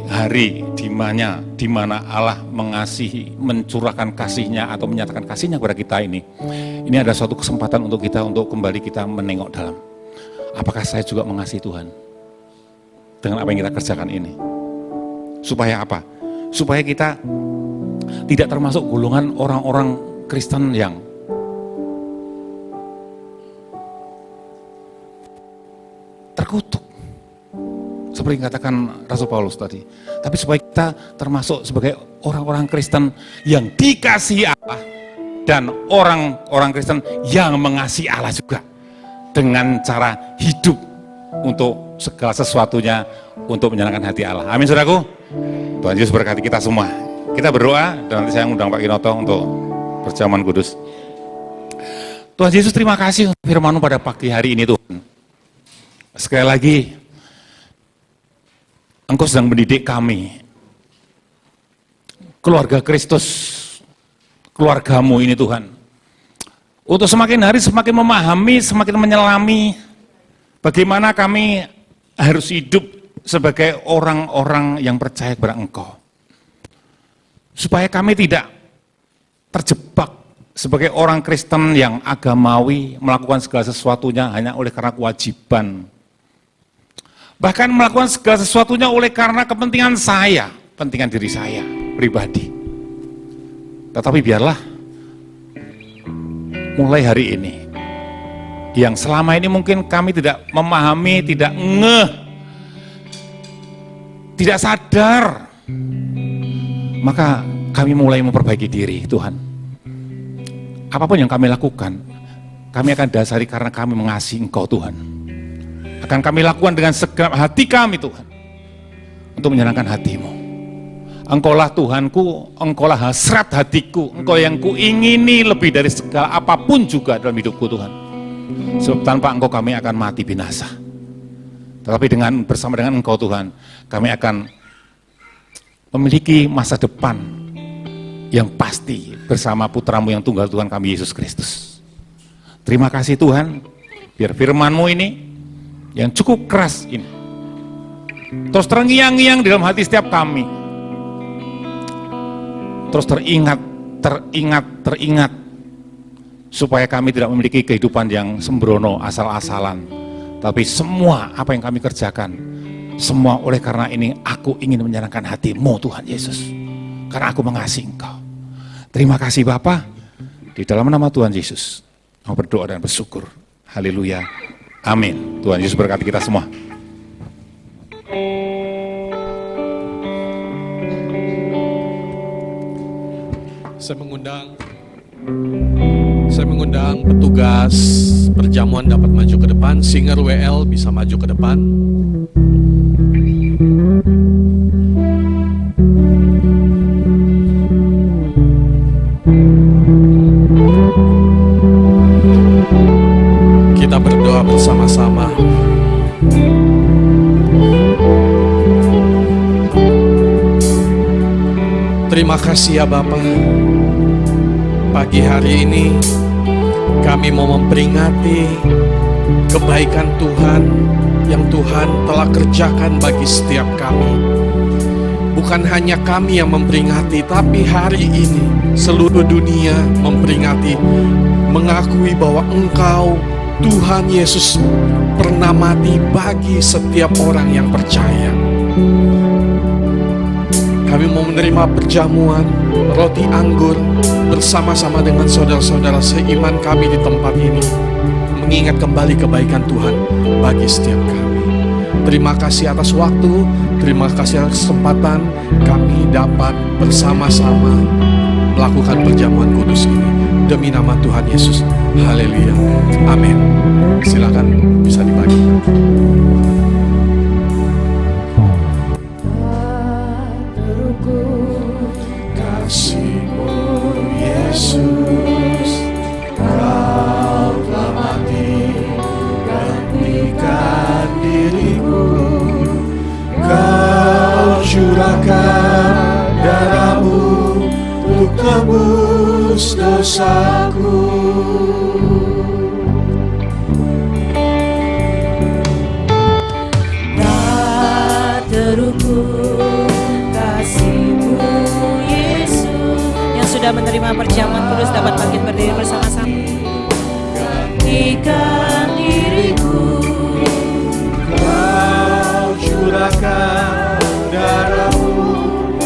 hari di mana Allah mengasihi, mencurahkan kasih-Nya atau menyatakan kasih-Nya kepada kita ini ada suatu kesempatan untuk kita untuk kembali kita menengok dalam. Apakah saya juga mengasihi Tuhan dengan apa yang kita kerjakan ini? Supaya apa? Supaya kita tidak termasuk golongan orang-orang Kristen yang terkutuk, seperti yang katakan Rasul Paulus tadi. Tapi supaya kita termasuk sebagai orang-orang Kristen yang dikasihi Allah, dan orang-orang Kristen yang mengasihi Allah juga, dengan cara hidup untuk segala sesuatunya untuk menyenangkan hati Allah. Amin, saudaraku. Tuhan Yesus berkati kita semua. Kita berdoa, dan nanti saya undang Pak Kinoto untuk perjamuan kudus. Tuhan Yesus, terima kasih untuk firman-Mu pada pagi hari ini, Tuhan. Sekali lagi, Engkau sedang mendidik kami, keluarga Kristus, keluarga-Mu ini, Tuhan, untuk semakin hari semakin memahami, semakin menyelami bagaimana kami harus hidup sebagai orang-orang yang percaya kepada Engkau. Supaya kami tidak terjebak sebagai orang Kristen yang agamawi, melakukan segala sesuatunya hanya oleh karena kewajiban. Bahkan melakukan segala sesuatunya oleh karena kepentingan saya, kepentingan diri saya pribadi. Tetapi biarlah mulai hari ini, yang selama ini mungkin kami tidak memahami, tidak ngeh, tidak sadar, maka kami mulai memperbaiki diri, Tuhan. Apapun yang kami lakukan, kami akan dasari karena kami mengasihi Engkau, Tuhan. Akan kami lakukan dengan segenap hati kami, Tuhan, untuk menyenangkan hati-Mu. Engkaulah Tuhanku, Engkaulah hasrat hatiku, Engkau yang kuingini lebih dari segala apapun juga dalam hidupku, Tuhan. Sebab tanpa Engkau kami akan mati binasa. Tetapi bersama dengan Engkau, Tuhan, kami akan memiliki masa depan yang pasti bersama putra-Mu yang tunggal, Tuhan kami Yesus Kristus. Terima kasih, Tuhan, biar firman-Mu ini yang cukup keras ini terus terngiang-ngiang di dalam hati setiap kami, terus teringat, supaya kami tidak memiliki kehidupan yang sembrono, asal-asalan, tapi semua apa yang kami kerjakan, semua oleh karena ini aku ingin menyenangkan hati-Mu, Tuhan Yesus, karena aku mengasihi Engkau. Terima kasih Bapa, di dalam nama Tuhan Yesus aku berdoa dan bersyukur. Haleluya, amin. Tuhan Yesus berkati kita semua. Saya mengundang petugas perjamuan dapat maju ke depan, singer WL bisa maju ke depan. Kita berdoa bersama-sama. Terima kasih ya Bapa. Pagi hari ini kami mau memperingati kebaikan Tuhan yang Tuhan telah kerjakan bagi setiap kami. Bukan hanya kami yang memperingati, tapi hari ini seluruh dunia memperingati, mengakui bahwa Engkau, Tuhan Yesus, pernah mati bagi setiap orang yang percaya. Kami mau menerima perjamuan roti anggur bersama-sama dengan saudara-saudara seiman kami di tempat ini, mengingat kembali kebaikan Tuhan bagi setiap kami. Terima kasih atas waktu, terima kasih atas kesempatan kami dapat bersama-sama melakukan perjamuan kudus ini. Demi nama Tuhan Yesus, haleluya, amin. Silakan bisa dibagi. Kasih-Mu Yesus, Kau telah mati, gantikan diriku. Kau curahkan darah-Mu untuk tebus dosaku. Tak terukur kasih-Mu Yesus. Yang sudah menerima perjamuan kudus dapat bangkit berdiri bersama-sama. Gantikan diriku. Kau curahkan darah-Mu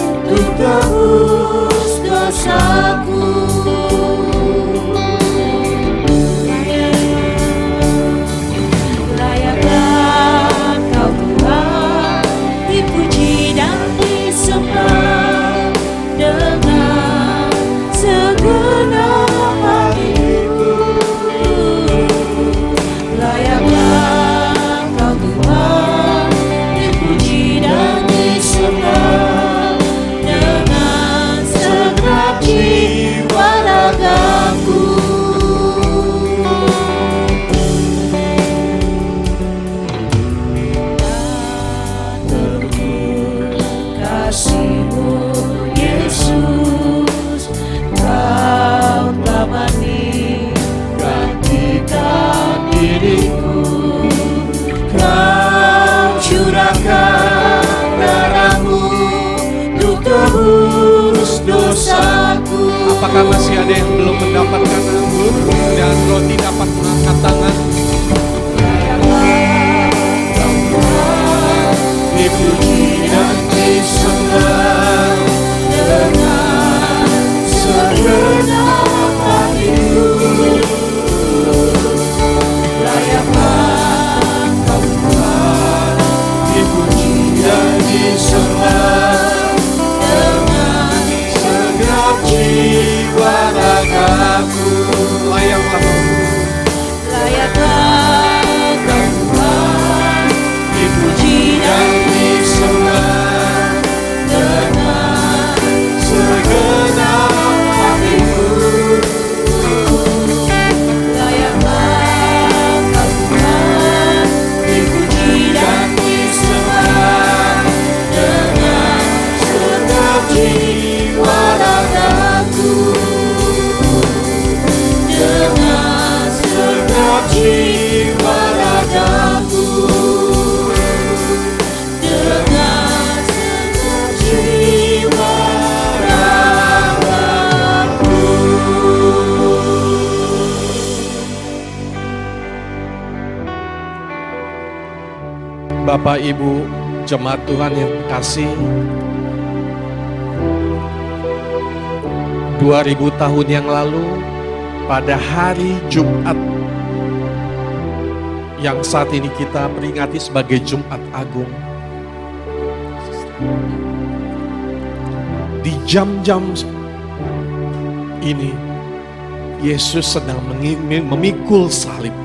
untuk tebus dosaku. Layaklah Kau Tuhan, dipuji dan disembah dengan segenap hatiku. Layaklah Kau Tuhan, dipuji dan disembah dengan segenap jiwa ragaku. Kasih-Mu Yesus, Kau telah mati, gantikan diriku. Kau curahkan darah-Mu untuk tebus dosaku. Apakah masih ada yang belum mendapatkan anggur dan roti dapat mengangkat tangan? Dipuji dan disembah dengan segenap hatiku. Layaklah Kau Tuhan, Dipuji dan disembah dengan segenap jiwa ragaku. Layaklah Kau Tuhan, dipuji dan disembah dengan segenap hatiku. layaklah Kau Tuhan, dipuji dan disembah dengan segenap jiwa ragaku. Dengan segenap jiwa ragaku. Dengan segenap jiwa ragaku. Bapak Ibu jemaat Tuhan yang kasih, 2000 tahun yang lalu pada hari Jumat yang saat ini kita peringati sebagai Jumat Agung, di jam-jam ini Yesus sedang memikul salib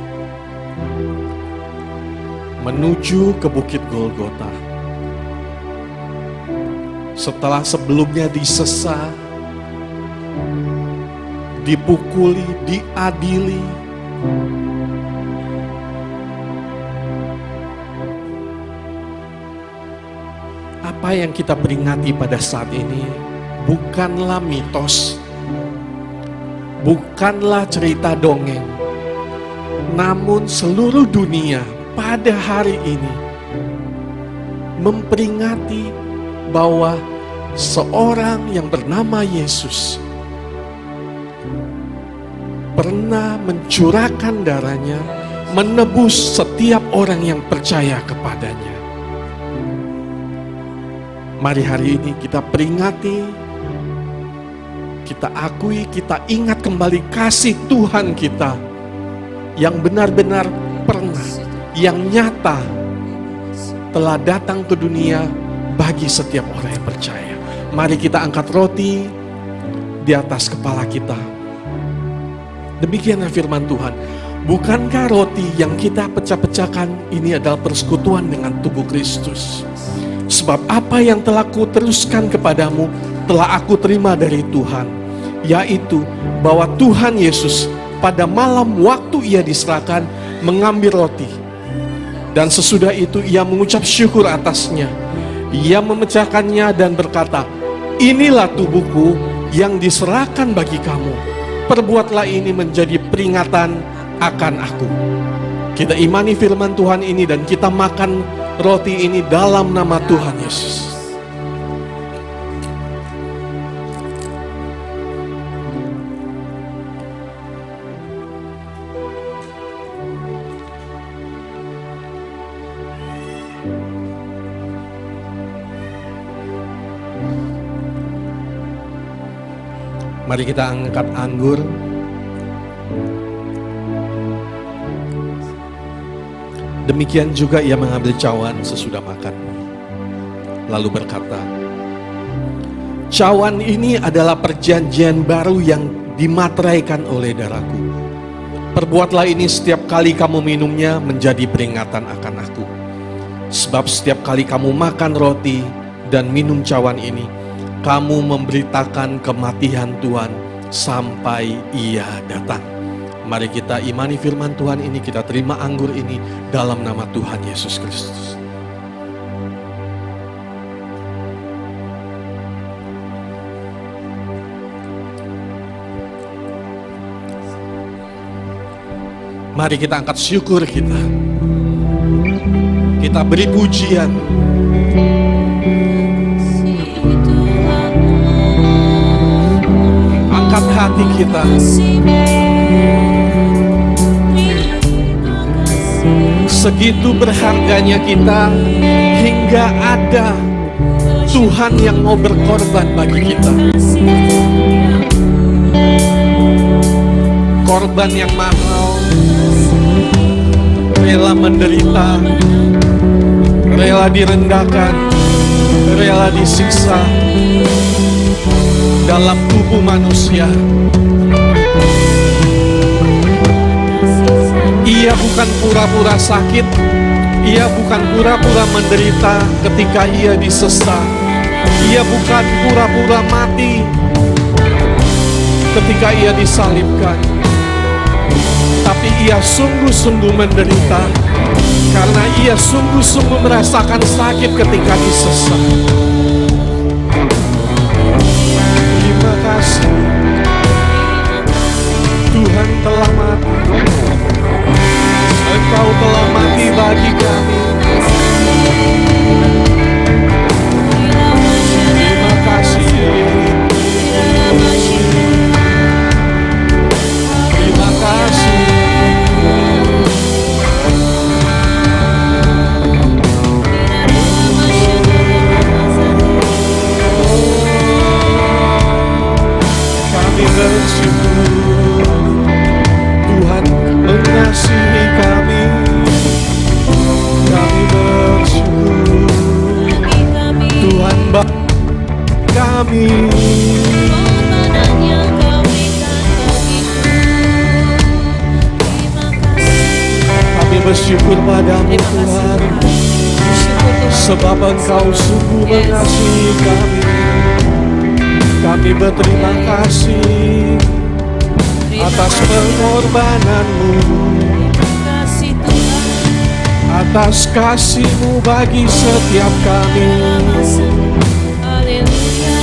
menuju ke Bukit Golgota. Setelah sebelumnya disesah, dipukuli, diadili, apa yang kita peringati pada saat ini bukanlah mitos, bukanlah cerita dongeng, namun seluruh dunia pada hari ini memperingati bahwa seorang yang bernama Yesus pernah mencurahkan darahnya, menebus setiap orang yang percaya kepadanya. Mari hari ini kita peringati, kita akui, kita ingat kembali kasih Tuhan kita yang benar-benar pernah, yang nyata telah datang ke dunia bagi setiap orang yang percaya. Mari kita angkat roti di atas kepala kita. Demikianlah firman Tuhan. Bukankah roti yang kita pecah-pecahkan ini adalah persekutuan dengan tubuh Kristus? Sebab apa yang telah kuteruskan kepadamu telah aku terima dari Tuhan, yaitu bahwa Tuhan Yesus pada malam waktu ia diserahkan mengambil roti, dan sesudah itu ia mengucap syukur atasnya. Ia memecahkannya dan berkata, inilah tubuhku yang diserahkan bagi kamu. Perbuatlah ini menjadi peringatan akan aku. Kita imani firman Tuhan ini dan kita makan roti ini dalam nama Tuhan Yesus. Mari kita angkat anggur. Demikian juga ia mengambil cawan sesudah makan, lalu berkata, cawan ini adalah perjanjian baru yang dimateraikan oleh darahku. Perbuatlah ini setiap kali kamu minumnya menjadi peringatan akan aku. Sebab setiap kali kamu makan roti dan minum cawan ini, kamu memberitakan kematian Tuhan sampai ia datang. Mari kita imani firman Tuhan ini, kita terima anggur ini dalam nama Tuhan Yesus Kristus. Mari kita angkat syukur kita. Kita beri pujian. Angkat hati kita. Segitu berharganya kita hingga ada Tuhan yang mau berkorban bagi kita. Korban yang mahal, rela menderita, rela direndahkan, rela disiksa dalam tubuh manusia. Ia bukan pura-pura sakit, ia bukan pura-pura menderita ketika ia disesat, ia bukan pura-pura mati ketika ia disalibkan, tapi ia sungguh-sungguh menderita karena ia sungguh-sungguh merasakan sakit ketika disesat. Terima kasih Tuhan telah mati, Engkau telah mati bagi kami. Terima kasih. Terima kasih. Kami bersyukur Tuhan mengasihi kami. Kami bersyukur Tuhan kami. Kami bersyukur padamu Tuhan, sebab Engkau sungguh mengasihi kami. Kami berterima kasih atas pengorbananmu, atas kasih-Mu bagi setiap kami. Haleluya.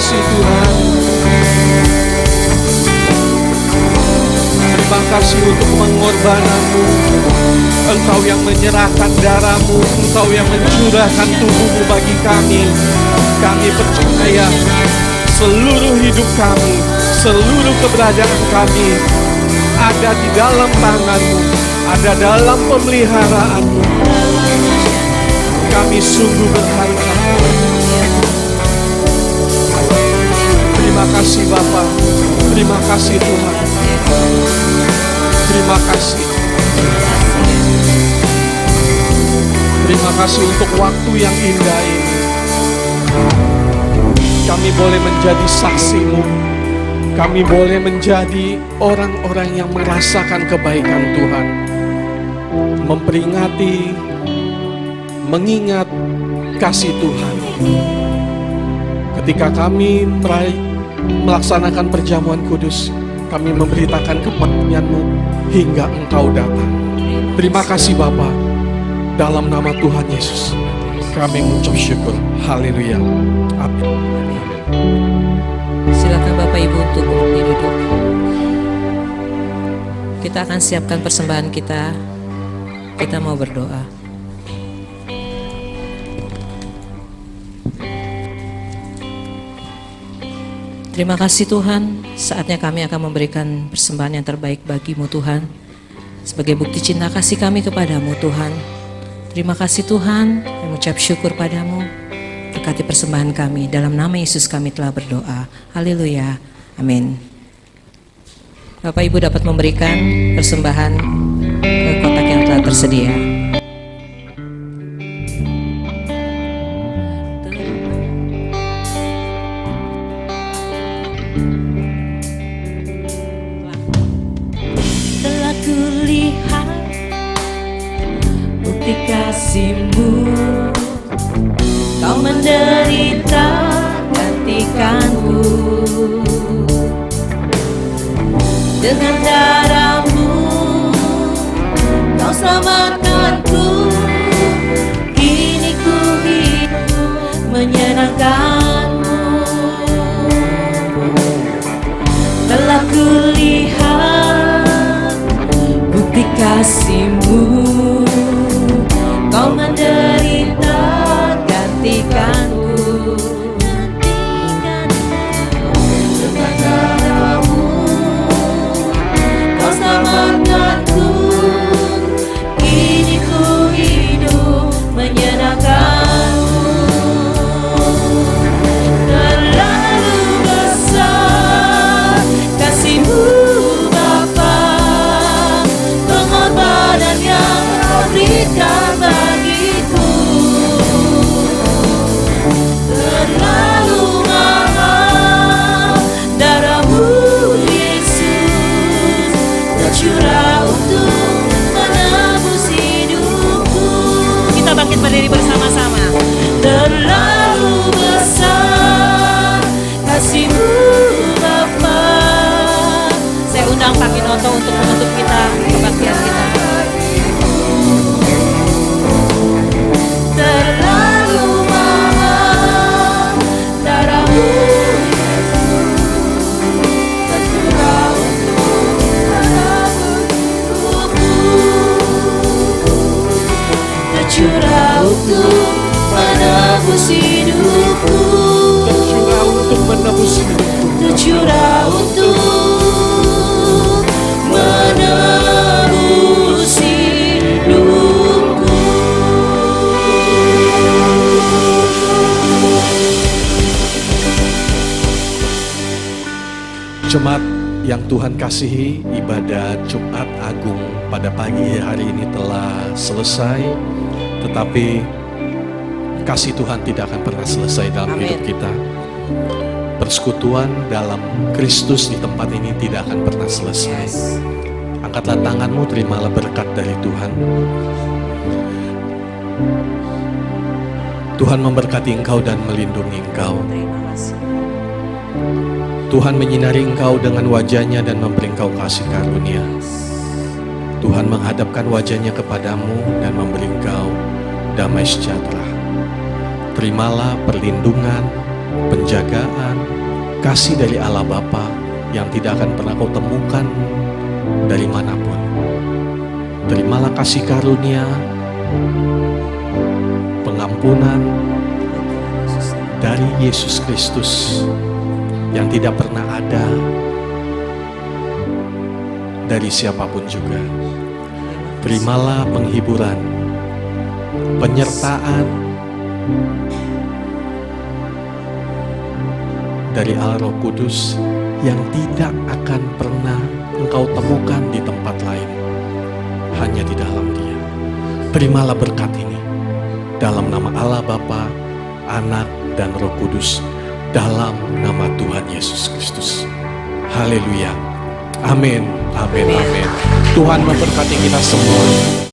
kasih Tuhan. Terima kasih untuk pengorbananmu. Engkau yang menyerahkan darahmu, Engkau yang mencurahkan tubuhmu bagi kami. Kami percaya seluruh hidup kami, seluruh keberadaan kami ada di dalam tanganmu, ada dalam pemeliharaanmu. Kami sungguh berharap. Terima kasih Bapa, terima kasih Tuhan, terima kasih. Terima kasih untuk waktu yang indah ini. Kami boleh menjadi saksi-Mu. Kami boleh menjadi orang-orang yang merasakan kebaikan Tuhan. Memperingati, mengingat kasih Tuhan. Ketika kami melaksanakan perjamuan kudus, kami memberitakan kematian-Mu hingga Engkau datang. Terima kasih Bapa. Dalam nama Tuhan Yesus, kami mengucap syukur. Haleluya. Amin. Silakan Bapak Ibu untuk duduk. Kita akan siapkan persembahan kita. Kita mau berdoa. Terima kasih Tuhan, saatnya kami akan memberikan persembahan yang terbaik bagi-Mu Tuhan. Sebagai bukti cinta kasih kami kepadamu Tuhan. Terima kasih Tuhan, kami mengucap syukur padamu. Berkati persembahan kami, dalam nama Yesus kami telah berdoa. Haleluya, amin. Bapak Ibu dapat memberikan persembahan ke kotak yang telah tersedia. Telah kulihat bukti kasih-Mu, Kau menderita gantikanku. Dengan darah-Mu Kau selamatkanku. Kini ku hidup menyenangkan-Mu. Telah kulihat bukti kasih-Mu, Kau menderita gantikanku. Dengan darah-Mu Kau selamatkanku. Kini ku hidup menyenangkan-Mu. Terlalu besar kasih-Mu Bapa, pengorbanan yang Kau berikan bagiku. Terlalu mahal darah-Mu Yesus, tercurah untuk menebus hidupku. Kita bangkit berdiri bersama-sama. Terlalu besar kasih-Mu Bapa. Saya undang Pak Kinoto untuk menutup kita kebaktian kita. Terlalu mahal darah-Mu tercurah untuk menebus hidupku. Tercurah untuk menebus hidupku. Tercurah untuk menebus hidupku. Tercurah untuk menebus hidupku. Jemaat yang Tuhan kasihi, ibadat Jumat Agung pada pagi hari ini telah selesai. Tetapi kasih Tuhan tidak akan pernah selesai dalam Amin. hidup kita. Persekutuan dalam Kristus di tempat ini tidak akan pernah selesai. Angkatlah tanganmu, terimalah berkat dari Tuhan. Tuhan memberkati engkau dan melindungi engkau. Terima kasih. Tuhan menyinari engkau dengan wajahnya dan memberi engkau kasih karunia. Tuhan menghadapkan wajahnya kepadamu dan memberi engkau damai sejahtera. Terimalah perlindungan, penjagaan, kasih dari Allah Bapa yang tidak akan pernah kau temukan dari manapun. Terimalah kasih karunia, pengampunan dari Yesus Kristus yang tidak pernah ada dari siapapun juga. Terimalah penghiburan, penyertaan dari Allah Roh Kudus yang tidak akan pernah engkau temukan di tempat lain, hanya di dalam Dia. Terimalah berkat ini dalam nama Allah Bapa, Anak, dan Roh Kudus, dalam nama Tuhan Yesus Kristus. Haleluya. Amin. Amin. Amin. Tuhan memberkati kita semua.